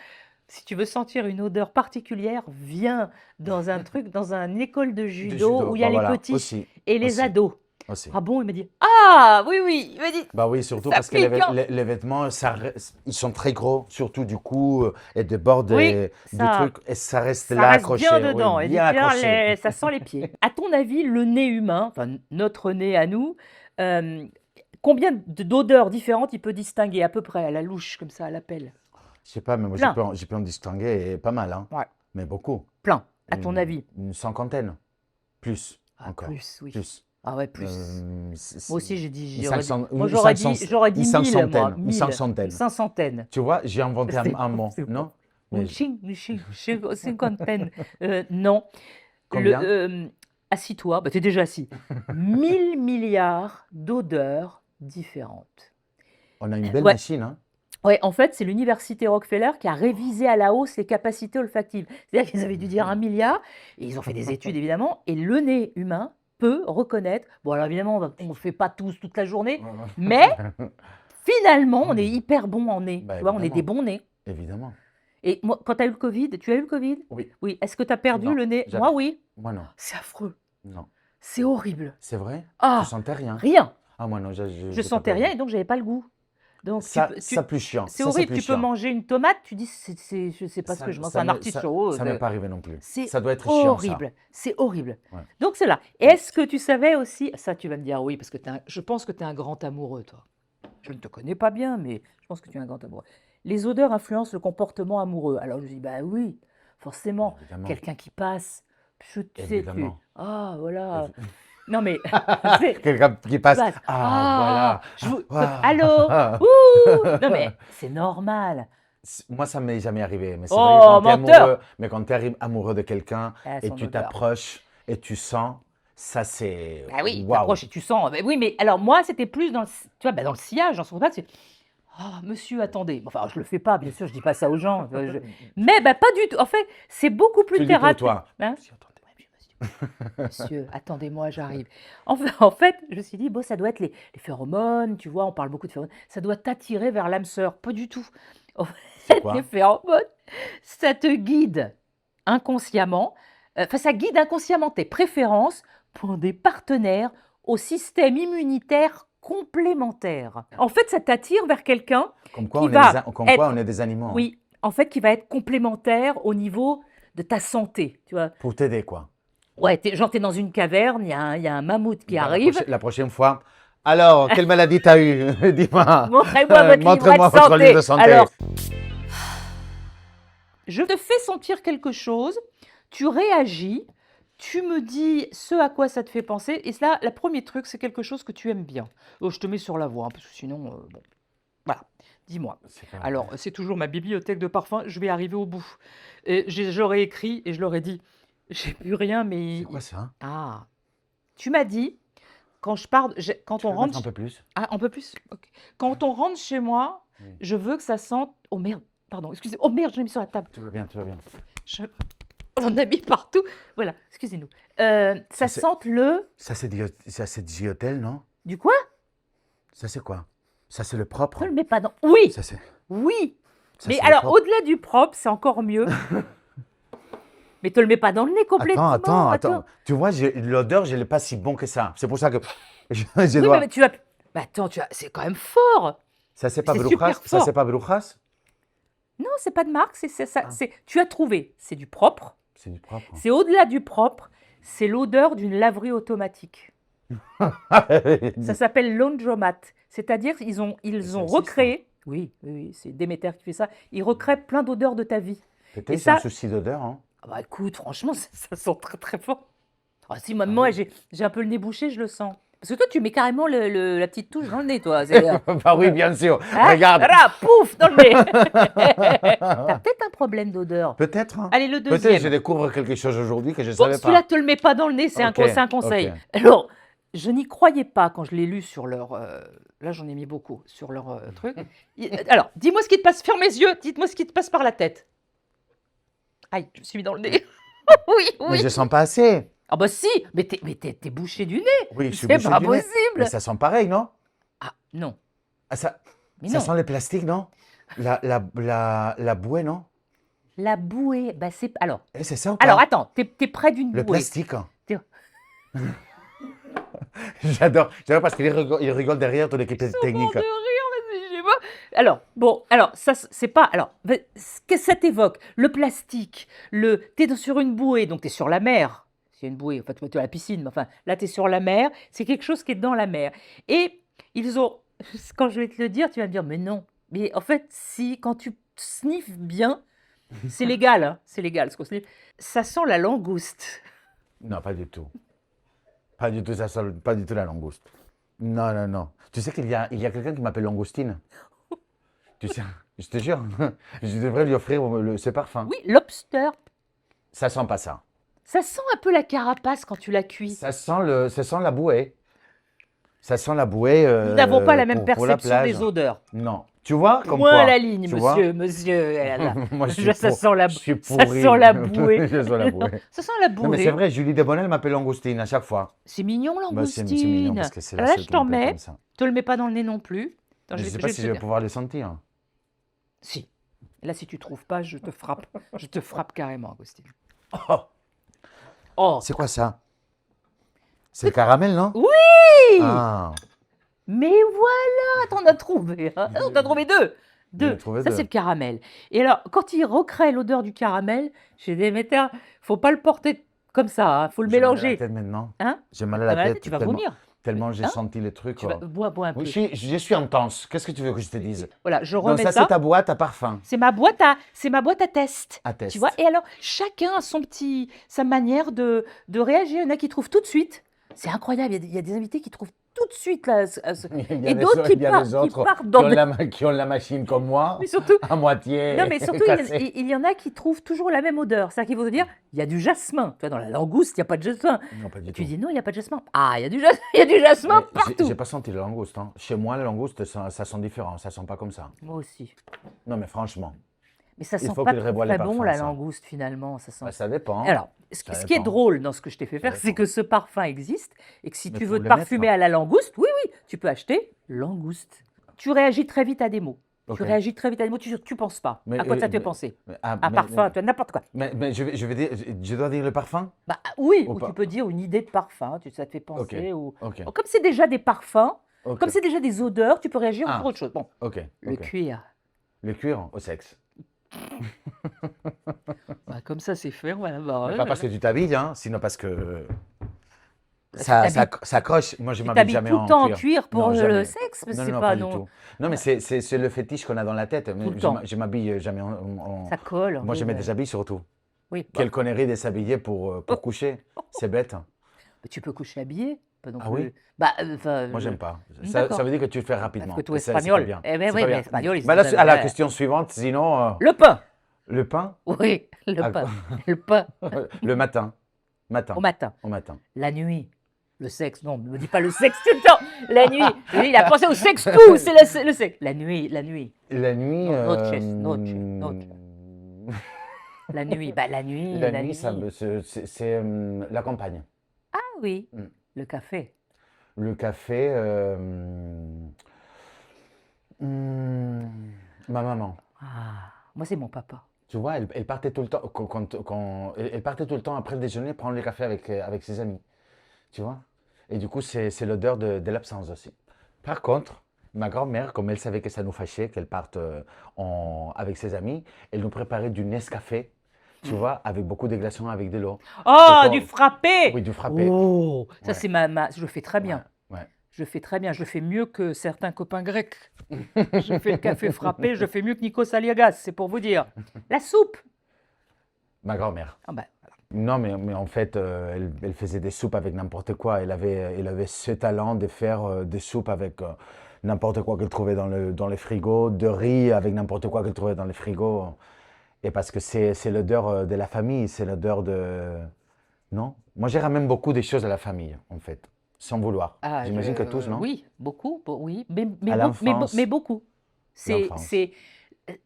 si tu veux sentir une odeur particulière, viens dans un truc, dans une école de Du judo où il y a bah les voilà, petits aussi. et les Aussi. ados. Aussi. Ah bon? Il m'a dit, ah oui, oui. Il m'a dit, Bah oui, surtout ça parce que pique, hein. les vêtements, ils sont très gros, surtout du cou et des bords Oui, du ça. truc, et ça reste Ça là reste accroché. bien oui, dedans. Elle dit, bien tiens, accroché. ça sent les pieds. À ton avis, le nez humain, enfin notre nez à nous, euh, combien d'odeurs différentes il peut distinguer à peu près à la louche, comme ça, à la pelle? Je sais pas, mais moi, Plein. je peux en distinguer pas mal, hein. Ouais, Mais beaucoup. plein, à ton avis. Une cinquantaine. Plus Ah, encore. plus, oui. Plus. Ah ouais, plus. Moi aussi, j'ai dit, Une j'aurais dit, 500 moi une j'aurais 500 dit une 1000, moi, 500aine, une 1000, 500aine. une cinquantaine. Tu vois, j'ai inventé C'est un mot, c'est non? Mais une cinquantaine. Non. combien? Assis-toi, bah, t'es déjà assis. 1000 milliards d'odeurs différentes. On a une belle Ouais. machine, hein? Ouais, en fait, c'est l'université Rockefeller qui a révisé à la hausse les capacités olfactives. C'est-à-dire qu'ils avaient dû dire 1 milliard, et ils ont fait des études évidemment, et le nez humain peut reconnaître. Bon, alors évidemment, on ne le fait pas tous toute la journée, mais finalement, on est hyper bon en nez. Bah, Tu vois, on est des évidemment. bons nez. Évidemment. Et moi, quand tu as eu le Covid, tu as eu le Covid? Oui. Oui. Est-ce que tu as perdu Non, le nez? jamais. Moi, oui. Moi, non. C'est affreux. Non. C'est horrible. C'est vrai? Ah, Tu sentais rien? rien. Ah, moi, non, Je l'ai pas sentais rien perdu. et donc j'avais pas le goût. Donc Ça, plus chiant. c'est Ça, c'est horrible. plus Tu peux chiant. manger une tomate, tu dis je sais pas ce que je mange, c'est un artichaut. Ça m'est pas arrivé non plus. C'est Ça doit être chiant, ça. horrible. C'est horrible. Ouais. Donc c'est là. Est-ce que tu savais aussi, ça tu vas me dire oui, parce que je pense que tu es un grand amoureux, toi. Je ne te connais pas bien, mais je pense que tu es un grand amoureux. Les odeurs influencent le comportement amoureux. Alors je dis, bah oui, forcément. Évidemment. Quelqu'un qui passe, tu sais, Évidemment. ah voilà. Non mais, c'est- Quelqu'un qui passe. passe. Ah, voilà. Ah, Allô? ah. Ouh! Non mais c'est normal. Moi, ça m'est jamais arrivé. Mais c'est Oh, vrai que quand tu es menteur! amoureux, mais quand tu es amoureux de quelqu'un Ah, et son tu odeur. t'approches et tu sens, ça c'est. Ah oui, Waouh. t'approches et tu sens. Mais oui, mais alors moi, c'était plus dans le, tu vois, bah, dans le sillage, dans son repas, c'est ah, monsieur, attendez. Enfin, je le fais pas, bien sûr, je dis pas ça aux gens. Mais bah, pas du tout. En fait, c'est beaucoup plus Tu le dis pour thérapeutique. toi. Hein? Si, attendez. Ouais, monsieur. Monsieur, attendez-moi, j'arrive. En fait, je me suis dit, bon, ça doit être les phéromones, tu vois, on parle beaucoup de phéromones. Ça doit t'attirer vers l'âme sœur. Pas du tout. En C'est fait, quoi? les phéromones, ça te guide inconsciemment. Enfin, ça guide inconsciemment tes préférences pour des partenaires au système immunitaire complémentaire. En fait, ça t'attire vers quelqu'un Comme quoi, qui on est, va comme quoi être, on est des animaux. Hein. oui, en fait, qui va être complémentaire au niveau de ta santé, tu vois. Pour t'aider, quoi. Ouais, genre, t'es dans une caverne, il y a un mammouth qui Bah, arrive. la prochaine fois. Alors, quelle maladie t'as eu? Dis-moi. Montrez-moi votre livret Montre-moi de votre santé. livre de santé. Alors, je te fais sentir quelque chose, tu réagis, tu me dis ce à quoi ça te fait penser, et là, le premier truc, c'est quelque chose que tu aimes bien. Oh, je te mets sur la voie, hein, parce que sinon, bon, voilà, dis-moi. C'est pas- Alors, c'est toujours ma bibliothèque de parfums, je vais arriver au bout. Et j'aurais écrit et je leur ai dit, j'ai plus rien, mais... C'est quoi ça? Ah, tu m'as dit, quand je pars, quand Tu on peux rentre... mettre un peu plus? Ah, un peu plus? Ok. Quand on rentre chez moi, Oui. je veux que ça sente... Oh merde, pardon, excusez. Oh merde, je l'ai mis sur la table. Tout va bien, tout va bien. Je- On en a mis partout. Voilà, excusez-nous. Ça c'est- sente le... Ça, c'est du Giotel, non? Du quoi? Ça, c'est quoi? Ça, c'est le propre? Ne le mets pas dans... Oui, Ça, c'est... oui. ça, Mais c'est le alors, propre. au-delà du propre, c'est encore mieux. Mais te le mets pas dans le nez complètement. Attends. Tu vois, l'odeur, je l'ai pas si bon que ça. C'est pour ça que je Oui, dois... mais tu vas... Mais attends, c'est quand même fort. Ça, c'est pas c'est Brujas? super Ça, fort. c'est pas Brujas? Non, c'est pas de marque, c'est ça. Tu as trouvé, c'est du propre. C'est du propre. C'est au-delà du propre, c'est l'odeur d'une laverie automatique. Ça s'appelle laundromat. C'est-à-dire ils ont existe, recréé, oui, c'est Déméter qui fait ça, ils recréent plein d'odeurs de ta vie. Peut-être Et c'est un ça, souci d'odeur. Hein. bah écoute, franchement, ça sent très très fort. Ah, si, moi, Oui. j'ai un peu le nez bouché, je le sens. Parce que toi, tu mets carrément la petite touche dans le nez, toi. Bah oui, bien sûr. Hein, Regarde. voilà, pouf, dans le nez. T'as peut-être un problème d'odeur. Peut-être. Hein. Allez, le Peut-être deuxième. je découvre quelque chose aujourd'hui que je ne Bon, savais celui-là, pas. te le mets pas dans le nez, c'est Ok, un conseil. ok. Alors, je n'y croyais pas quand je l'ai lu sur leur. Là, j'en ai mis beaucoup sur leur truc. Alors, dis-moi ce qui te passe. Ferme les yeux. Dites-moi ce qui te passe par la tête. Aïe, je me suis mis dans le nez. Oui, Mais oui. je ne sens pas assez. Ah bah si, mais t'es bouché du nez. Oui, je suis C'est bouché pas du nez. possible. Mais ça sent pareil, non? Ah non, Ah, ça mais ça non. sent le plastique, non? La bouée, non? La bouée, bah c'est. Alors, C'est ça ou pas? alors attends, t'es près d'une Le bouée. plastique. Hein. T'es- J'adore parce qu'il rigole derrière toute l'équipe technique. De rire, vas-y, je sais pas. Alors, ça, c'est pas. Alors, qu'est-ce que ça t'évoque? Le plastique, t'es sur une bouée, donc t'es sur la mer. C'est une bouée, enfin, tu es à la piscine, mais enfin, là, t'es sur la mer. C'est quelque chose qui est dans la mer. Et ils ont. Quand je vais te le dire, tu vas me dire, mais non. Mais en fait, si, quand tu sniffes bien, c'est légal, hein, c'est légal ce qu'on sniffe. Ça sent la langouste. Non, pas du tout. Pas du tout, ça sent pas du tout la langouste. Non, non, non. Tu sais il y a quelqu'un qui m'appelle Langoustine. Tu sais, je te jure. Je devrais lui offrir ce parfum. Oui, lobster. Ça sent pas ça. Ça sent un peu la carapace quand tu la cuis. Ça sent la bouée. Ça sent la bouée Nous n'avons pas la même pour la perception plage. des odeurs. Non. Tu vois, comme Moins quoi, la ligne, tu vois monsieur. Moi, Ça sent la, je suis ça pourri. sent la bouée. Je sens la bouée. Ça sent la Non, mais c'est bouée. vrai, Julie Debonnel m'appelle Langoustine à chaque fois. C'est mignon, Bah, c'est mignon langoustine. parce que c'est la Alors là, seule je qui t'en m'appelle mets. comme ça. Te le mets pas dans le nez non plus. Attends, Je ne sais pas si je vais pouvoir le sentir. Si. Là, si tu trouves pas, je te frappe. Je te frappe carrément, Agostine. Oh, Oh, c'est quoi ça? C'est le caramel, non? oui. Ah, Mais voilà, t'en as trouvé. Hein. On a trouvé deux. J'en ai trouvé Ça, deux. c'est le caramel. Et alors, quand il recrée l'odeur du caramel, chez Déméter, faut pas le porter comme ça. Hein. Faut le j'ai mal à la mélanger. tête maintenant. Hein? J'ai mal à Ah la bah, tête tu vas tellement, vomir. tellement j'ai Hein? senti les trucs. Tu vas, bois un peu. Oui, je suis intense. Qu'est-ce que tu veux que je te dise? Voilà, je Donc remets ça, ça. c'est ta boîte à parfum. C'est ma boîte à test. À test. Tu vois? Et alors, chacun a sa manière de réagir. Il y en a qui trouvent tout de suite. C'est incroyable. Il y a des invités qui trouvent tout de suite là. Et d'autres qui il y a partent, des autres qui partent dans des... qui ont la machine comme moi, Mais surtout, à moitié non, mais surtout, cassée. il y en a qui trouvent toujours la même odeur. C'est-à-dire qu'ils vont te dire, il y a du jasmin. Tu vois, dans la langouste, il n'y a pas de jasmin. Non, pas du Tu tout. dis, non, il n'y a pas de jasmin. Ah, il y a il y a du jasmin Mais partout. j'ai pas senti la langouste. Hein. Chez moi, la langouste, ça sent différent. Ça sent pas comme ça. Moi aussi. Non, mais franchement, Mais ça Il sent faut pas qu'il très, revoie les très bon, parfums, la ça. langouste, finalement. Ça sent... bah, ça dépend. Alors, ce Ça qui est dépend. drôle dans ce que je t'ai fait faire, Ça c'est dépend. que ce parfum existe et que si Mais tu faut veux te le parfumer mettre. à la langouste, oui, tu peux acheter langouste. Tu réagis très vite à des mots. Ok. Tu réagis très vite à des mots, tu penses pas. Mais, à quoi ça te fait mais- penser? Ah, Un parfum, tu vois, n'importe quoi. mais je vais dire, je dois dire le parfum? Bah oui, Ou ou pas. tu peux dire une idée de parfum, ça te fait penser. Ou... Ok. Comme c'est déjà des parfums, Ok. comme c'est déjà des odeurs, tu peux réagir Ah. sur autre chose. Bon, Ok. le ok. cuir. Le cuir au sexe. Bah, comme ça, c'est fait. Voilà, Mais pas parce que tu t'habilles, hein, sinon parce que tu ça coche. Moi, je tu m'habille t'habilles jamais tout le en temps en cuir. cuir pour Non, le jamais. sexe, mais Non, c'est non, pas pas du non. tout. Non, mais c'est le fétiche qu'on a dans la tête. Mais Tout le temps. je m'habille jamais Ça colle. Moi, je oui, mets mais- des habits surtout. Oui, bah, Quelle connerie de s'habiller pour coucher. C'est bête. mais tu peux coucher habillé. Pas non Ah plus. oui? Bah, Moi, j'aime pas. d'accord. Ça veut dire que tu le fais rapidement. Parce que toi, Et ça, espagnol. c'est pas bien. Eh ben C'est oui, pas mais bien. espagnol, ils Bah, là, sont- à la ouais. question suivante, sinon, Le pain. le pain, Oui, le Ah, pain. Le pain le matin. au matin. Au matin. La nuit. Le sexe, non, ne me dis pas le sexe tout le temps. La nuit. Lui, il a pensé au sexe tout, c'est le sexe. La nuit. La nuit. Noche. La nuit. Bah, la nuit. La la nuit, nuit. c'est la campagne. Ah oui, Mm. le café. Le café, ma maman. Ah, moi, c'est mon papa. Tu vois, elle partait tout le temps, elle partait tout le temps après le déjeuner prendre le café avec ses amis. Tu vois? Et du coup, c'est l'odeur de l'absence aussi. Par contre, Ma grand-mère, comme elle savait que ça nous fâchait, qu'elle parte avec ses amis, elle nous préparait du Nescafé, tu vois, avec beaucoup de glaçons, avec de l'eau. Et Oh, du quand, frappé! oui, du frappé. Oh, ça Ouais, c'est je le fais très ouais, bien. ouais. Je fais très bien. Je fais mieux que certains copains grecs. Je fais le café frappé, je fais mieux que Nikos Aliagas, c'est pour vous dire. La soupe! Ma grand-mère. Ah ben, Non, mais en fait, elle faisait des soupes avec n'importe quoi. Elle avait ce talent de faire des soupes avec n'importe quoi qu'elle trouvait dans le frigo, de riz avec n'importe quoi qu'elle trouvait dans le frigo. Et parce que c'est l'odeur de la famille, c'est l'odeur de... Non? Moi, je ramène beaucoup des choses à la famille, en fait, sans vouloir. ah, J'imagine que tous, non? oui, beaucoup, oui, À mais l'enfance, beaucoup. l'enfance.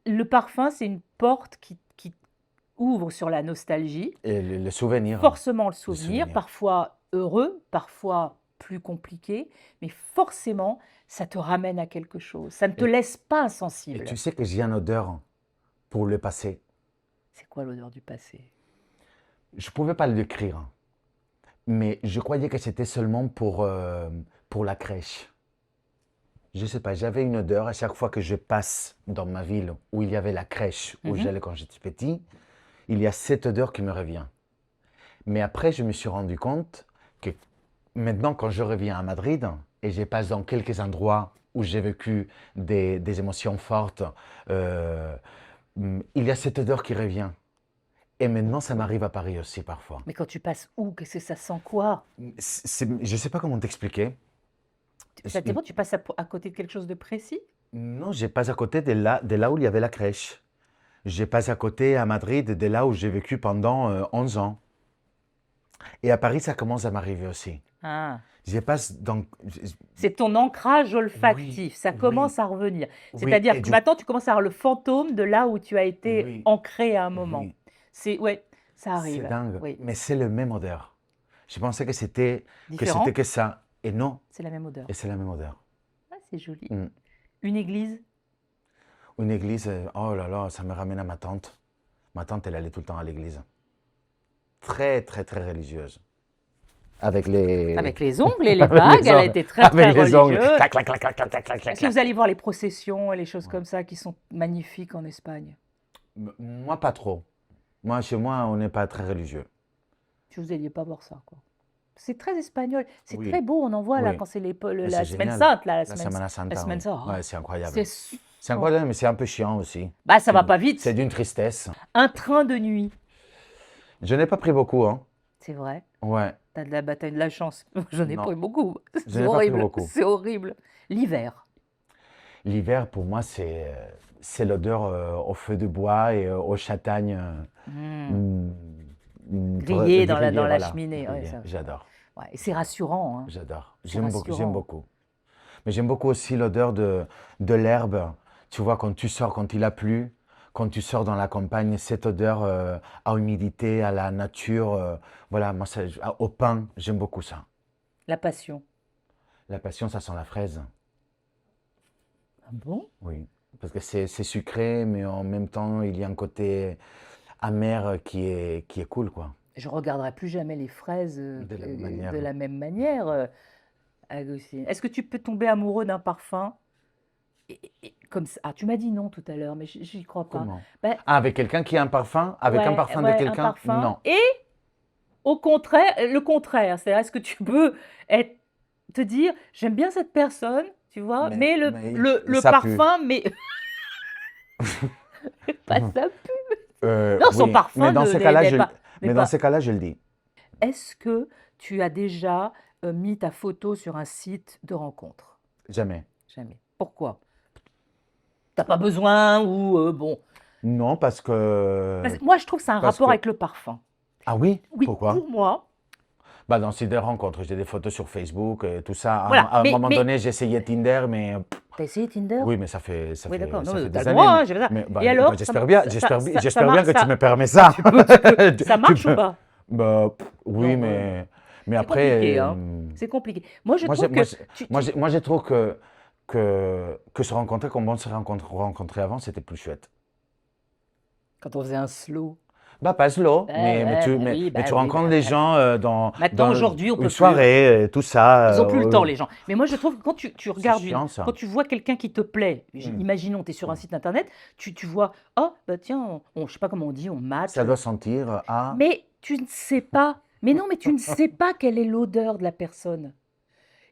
Le parfum, c'est une porte qui ouvre sur la nostalgie, Et le souvenir, forcément le le souvenir, souvenir. parfois heureux, parfois plus compliqué, mais forcément, ça te ramène à quelque chose. Ça ne te Et, laisse pas et insensible. tu sais que j'ai une odeur pour le passé. C'est quoi l'odeur du passé? Je ne pouvais pas le décrire, mais je croyais que c'était seulement pour la crèche. Je ne sais pas, j'avais une odeur à chaque fois que je passe dans ma ville où il y avait la crèche où Mhm. j'allais quand j'étais petit, il y a cette odeur qui me revient. Mais après, je me suis rendu compte que maintenant, quand je reviens à Madrid et je passe dans quelques endroits où j'ai vécu des émotions fortes, euh, il y a cette odeur qui revient. Et maintenant, ça m'arrive à Paris aussi parfois. Mais quand tu passes où? Qu'est-ce que ça sent quoi? Je ne sais pas comment t'expliquer. Ça dépend, tu passes à côté de quelque chose de précis? Non, je passe à côté de là où il y avait la crèche. Je passe à côté à Madrid de là où j'ai vécu pendant 11 ans. Et à Paris, ça commence à m'arriver aussi. Ah. Je passe dans... C'est ton ancrage Oui, olfactif, ça oui, commence à revenir. oui, C'est-à-dire et que du... maintenant, tu commences à avoir le fantôme de là où tu as été Oui, ancré à un moment. oui, Ouais, ça c'est arrive. dingue. Oui, Mais c'est le même odeur. Je pensais que c'était différent, que ça. Et non, c'est la même odeur. et c'est la même odeur. Ah, c'est joli. Mm. Une église, Une église, oh là là, ça me ramène à ma tante. Ma tante, elle allait tout le temps à l'église. Très, très, très religieuse. Avec les... avec les ongles et les avec bagues, les elle a ongles. été très très Avec les ongles. religieuse. Clac, clac, clac, clac, clac, clac, clac, clac, Est-ce que clac. vous allez voir les processions et les choses Ouais. comme ça qui sont magnifiques en Espagne? Moi, pas trop. Moi, chez moi, on n'est pas très religieux. Si vous n'alliez pas voir ça, quoi. C'est très espagnol, c'est très Oui, beau, on en voit là oui. quand c'est Mais la c'est semaine génial. sainte, là, La Semana la Santa, semaine oui. sainte. Oh, Ouais, c'est incroyable. c'est C'est incroyable, mais c'est un peu chiant aussi. bah ça va C'est pas vite. c'est d'une tristesse. Un train de nuit, Je n'ai pas pris beaucoup, hein. c'est vrai. Ouais, T'as de la bataille de la chance. J'en ai non, pris beaucoup. je C'est n'ai pas pris horrible. beaucoup. C'est horrible. L'hiver. L'hiver, pour moi, c'est l'odeur au feu de bois et aux châtaignes Hmm. mm, Grillé dans grillées, dans la voilà, cheminée. Ouais, grillées. ça, J'adore, ouais. Et c'est rassurant, hein. j'adore. C'est J'aime beaucoup, j'aime rassurant. beaucoup. Mais j'aime beaucoup aussi l'odeur de l'herbe. Tu vois, quand tu sors, quand il a plu, quand tu sors dans la campagne, cette odeur à humidité, à la nature, voilà, moi, au pain, j'aime beaucoup ça. La passion. La passion, ça sent la fraise, Ah bon? oui. Parce que c'est sucré, mais en même temps, il y a un côté amer qui est cool, quoi. Je regarderai plus jamais les fraises De la même de manière. la même manière, Agostine. Est-ce que tu peux tomber amoureux d'un parfum comme ça? Ah, tu m'as dit non tout à l'heure, mais j'y crois pas. Comment? Ben, Ah, avec quelqu'un qui a un parfum? Avec un ouais, parfum de ouais, un quelqu'un? parfum. Non, Et au contraire, le contraire, c'est-à-dire, est-ce que tu peux être, te dire, j'aime bien cette personne, tu vois, mais, mais mais le ça pue. parfum, mais pas ça pue. Non, son Oui, parfum n'est mais dans pas. ces cas-là, je le dis. Est-ce que tu as déjà mis ta photo sur un site de rencontre? Jamais. Jamais. Pourquoi? T'as pas besoin ou bon. Non, parce que... Moi, je trouve que ça a un Parce rapport que... avec le parfum. Ah oui? Oui, Pourquoi? pour moi, Bah, dans ces des rencontres, j'ai des photos sur Facebook et tout ça. À, voilà. à un moment Mais donné, j'ai essayé Tinder, mais t'as essayé Tinder? oui, mais ça fait, ça Oui, fait, d'accord. Non, ça mais fait t'as des le années. droit, hein, j'ai fait ça. Mais Et alors, j'espère bien, j'espère ça bien que tu ça, me permets ça. ça marche ou pas? Bah, oui, Non, mais c'est compliqué, après, hein. C'est compliqué. Moi, je moi, trouve que moi, je trouve que se rencontrer comme on se rencontrait avant, c'était plus chouette. quand on faisait un slow. Bah, pas slow, Oui, mais tu oui, rencontres les gens maintenant, dans aujourd'hui, on une peut plus. soirée, tout ça. Ils ont plus le temps, les gens. Mais moi, je trouve que quand tu C'est regardes chiant, quand ça. tu vois quelqu'un qui te plaît, Mm. imaginons, tu es sur un Mm. site internet, tu vois, oh, bah tiens, je sais pas comment on dit, on match, Ça doit sentir mais tu ne sais pas. Mais non, mais tu ne sais pas quelle est l'odeur de la personne.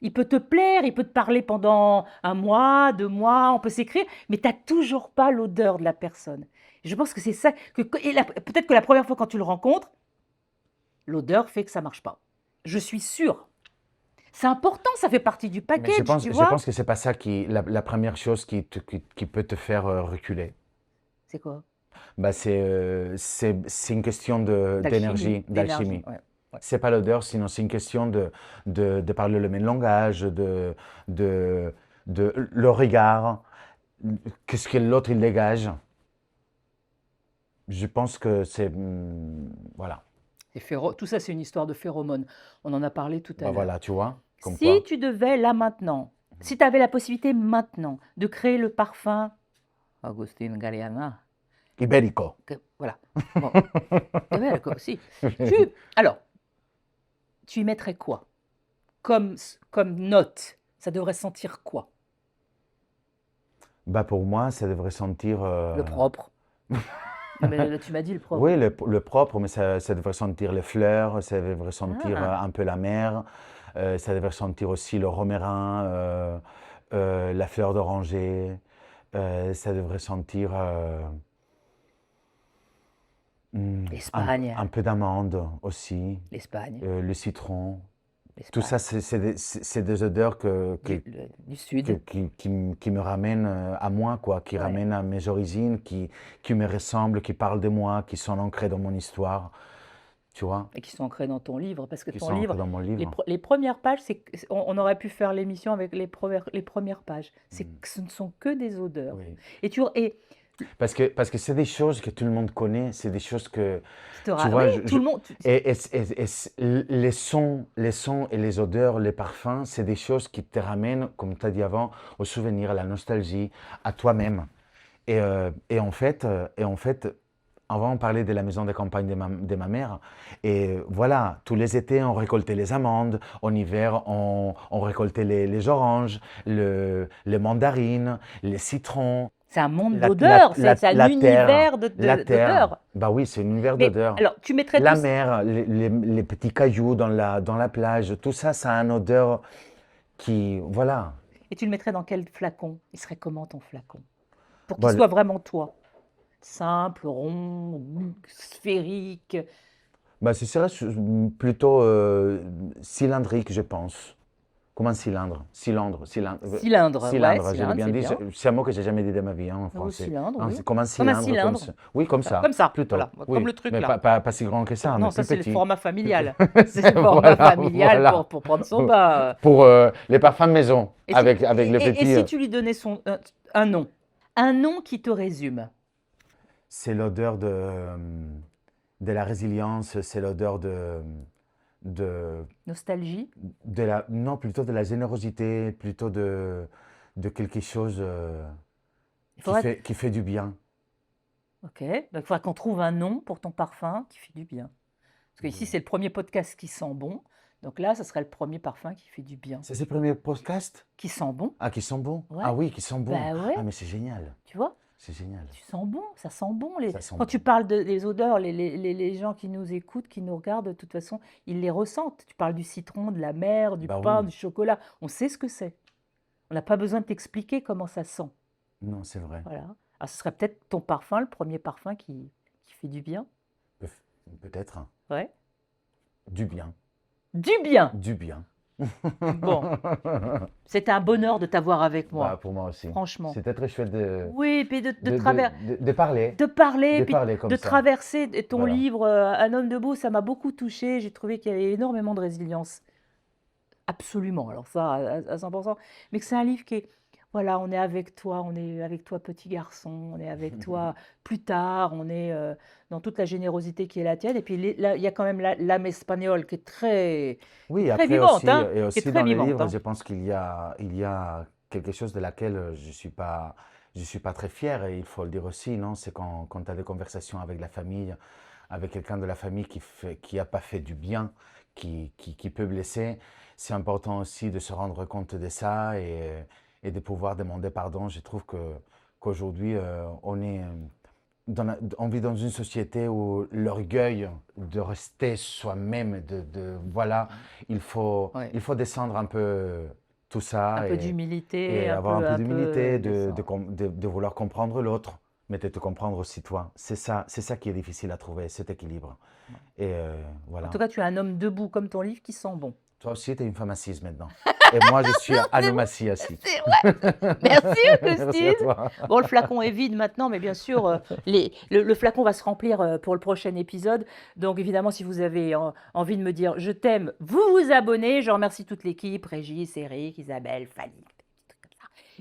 Il peut te plaire, il peut te parler pendant un mois, 2 mois, on peut s'écrire, mais tu n'as toujours pas l'odeur de la personne. Je pense que c'est ça. Peut-être que la première fois quand tu le rencontres, l'odeur fait que ça marche pas. Je suis sûre. C'est important, ça fait partie du Mais je package, pense, tu je vois. pense que c'est pas ça la première chose qui peut te faire reculer. C'est quoi? Bah, c'est une question D'alchimie, d'énergie, d'énergie. d'alchimie. Ouais, ouais. C'est pas l'odeur, sinon c'est une question de parler le même langage, de, de le regard, qu'est-ce que l'autre il dégage. Je pense que voilà. Tout ça, c'est une histoire de phéromones. On en a parlé tout à Bah l'heure. voilà, tu vois, comme Si quoi. tu devais, là maintenant, si tu avais la possibilité maintenant de créer le parfum Agustin Galeana, Ibérico. voilà. Bon, eh ben, d'accord, si. Tu, alors, tu y mettrais quoi comme note? Ça devrait sentir quoi? Bah pour moi, ça devrait sentir. Le propre. Non, mais là, tu m'as dit le propre. Oui, le propre, mais ça devrait sentir les fleurs, ça devrait sentir Ah, un peu la mer, ça devrait sentir aussi le romarin, la fleur d'oranger, ça devrait sentir l'Espagne, un peu d'amande aussi, l'Espagne, le citron. Tout l'Espagne. ça, c'est des odeurs Du sud. qui me ramènent à moi, quoi, qui Ouais. ramènent à mes origines, qui me ressemblent, qui parlent de moi, qui sont ancrés dans mon histoire, tu vois, Et qui sont ancrés dans ton livre, parce que qui ton sont ancrés livre, dans mon livre. les premières pages, on aurait pu faire l'émission avec les premières pages. Ce ne sont que des odeurs. Oui. Et Parce que c'est des choses que tout le monde connaît, c'est des choses que, tu oui, vois, tout le monde. les sons et les odeurs, les parfums, c'est des choses qui te ramènent, comme tu as dit avant, au souvenir, à la nostalgie, à toi-même. Et en fait, avant, on parlait de la maison de campagne de ma mère. Et voilà, tous les étés, on récoltait les amandes. En hiver, on récoltait les oranges, les mandarines, les citrons. C'est un monde d'odeurs, c'est un La terre, univers la terre. d'odeurs. Bah oui, c'est un univers Mais d'odeur. alors, tu mettrais La tous. mer, les petits cailloux dans la plage, tout ça, ça a une odeur qui, voilà. Et tu le mettrais dans quel flacon? Il serait comment ton flacon? Pour qu'il Bon, soit vraiment toi. Simple, rond, sphérique. bah, ce serait plutôt cylindrique, je pense. Comme un cylindre. Cylindre, ouais, Cylindre, je l'ai cylindre, bien c'est dit. bien. C'est un mot que j'ai jamais dit de ma vie en Au français. cylindre, Hein, oui. c'est comme un Comme un cylindre, cylindre. oui, Comme ça, plutôt. voilà, Oui, comme le truc mais là. pas si grand que ça, mais Non, ça plus c'est le petit. format familial. C'est le format Voilà, familial voilà. pour prendre son bain. Pour les parfums de maison, Et si, avec le et petit. si tu lui donnais un nom qui te résume. C'est l'odeur de la résilience, c'est l'odeur de, Nostalgie. non, plutôt de la générosité, plutôt de quelque chose Il faudrait, qui fait du bien. ok, donc il faudra qu'on trouve un nom pour ton parfum qui fait du bien. Parce que ici c'est le premier podcast qui sent bon. Donc là, ce serait le premier parfum qui fait du bien. C'est le premier podcast? Qui sent bon. Ah, qui sont bons? Ouais. Ah oui, qui sont bons. Bah ouais. Ah, mais c'est génial. Tu vois? C'est génial. Tu sens bon, ça sent bon. Ça sent Quand bon. tu parles des odeurs, les gens qui nous écoutent, qui nous regardent, de toute façon, ils les ressentent. Tu parles du citron, de la mer, du Bah pain, oui. du chocolat. On sait ce que c'est. On n'a pas besoin de t'expliquer comment ça sent. Non, c'est vrai. Voilà. Alors ce serait peut-être ton parfum, le premier parfum qui fait du bien. Peut-être. Ouais. Du bien. Du bien. Du bien. Bon. C'était un bonheur de t'avoir avec moi. Bah, pour moi aussi. Franchement. C'était très chouette de, Oui, puis de parler. de parler, De puis parler comme de ça. traverser ton Voilà. livre Un homme debout, ça m'a beaucoup touchée. J'ai trouvé qu'il y avait énormément de résilience. Absolument, alors ça, à 100%. Mais que c'est un livre qui est, voilà, on est avec toi, petit garçon, on est avec toi plus tard, on est dans toute la générosité qui est la tienne. Et puis là, il y a quand même l'âme espagnole qui est Oui, très après vivante, aussi, hein, et qui est aussi très dans le vivante, livre, hein. je pense il y a quelque chose de laquelle je suis pas très fier, et il faut le dire aussi, non? C'est quand tu as des conversations avec la famille, avec quelqu'un de la famille qui a pas fait du bien, qui peut blesser, c'est important aussi de se rendre compte de ça et de pouvoir demander pardon. Je trouve qu'aujourd'hui, on vit dans une société où l'orgueil de rester soi-même, voilà, Ouais. il faut descendre un peu tout Un ça peu d'humilité, et avoir un peu un peu d'humilité, descendre. de vouloir comprendre l'autre, mais de te comprendre aussi toi. C'est ça qui est difficile à trouver, cet équilibre. Ouais. Et En voilà. tout cas, tu es un homme debout comme ton livre qui sent bon. Toi aussi, tu es une femme assise maintenant. Et moi, je suis un C'est homme vrai, assis assis. c'est vrai. Merci, Merci à Augustine. toi. Bon, le flacon est vide maintenant, mais bien sûr, le flacon va se remplir pour le prochain épisode. Donc, évidemment, si vous avez envie de me dire je t'aime, vous vous abonnez. Je remercie toute l'équipe, Régis, Eric, Isabelle, Fanny,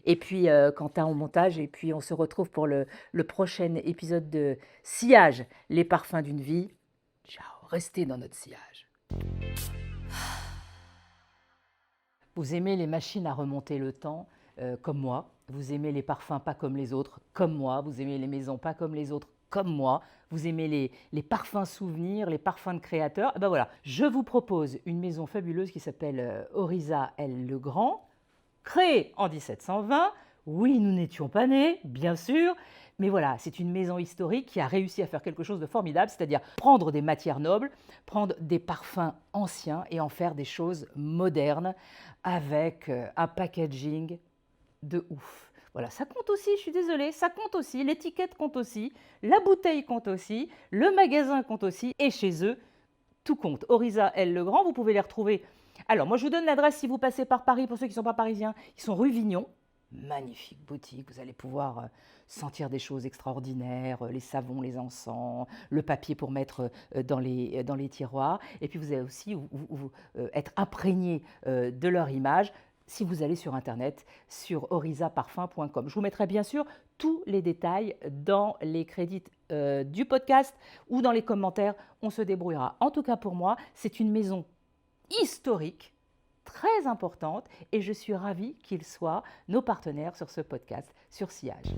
et puis Quentin au montage. Et puis, on se retrouve pour le prochain épisode de Sillage, les parfums d'une vie. Ciao, restez dans notre sillage. Vous aimez les machines à remonter le temps, comme moi. Vous aimez les parfums pas comme les autres, comme moi. Vous aimez les maisons pas comme les autres, comme moi. Vous aimez les parfums souvenirs, les parfums de créateurs. Et ben voilà, je vous propose une maison fabuleuse qui s'appelle Orisa L. Legrand, créée en 1720. Oui, nous n'étions pas nés, bien sûr, mais voilà, c'est une maison historique qui a réussi à faire quelque chose de formidable, c'est-à-dire prendre des matières nobles, prendre des parfums anciens et en faire des choses modernes avec un packaging de ouf. Voilà, ça compte aussi, je suis désolée, ça compte aussi, l'étiquette compte aussi, la bouteille compte aussi, le magasin compte aussi, et chez eux, tout compte. Orisa L. Legrand, vous pouvez les retrouver. Alors, moi, je vous donne l'adresse si vous passez par Paris, pour ceux qui ne sont pas parisiens. Ils sont rue Vignon. Magnifique boutique, vous allez pouvoir sentir des choses extraordinaires, les savons, les encens, le papier pour mettre dans les tiroirs. Et puis, vous allez aussi être imprégné de leur image si vous allez sur Internet, sur orisaparfum.com. Je vous mettrai bien sûr tous les détails dans les crédits du podcast ou dans les commentaires, on se débrouillera. En tout cas pour moi, c'est une maison historique, très importante, et je suis ravie qu'ils soient nos partenaires sur ce podcast, sur Sillage.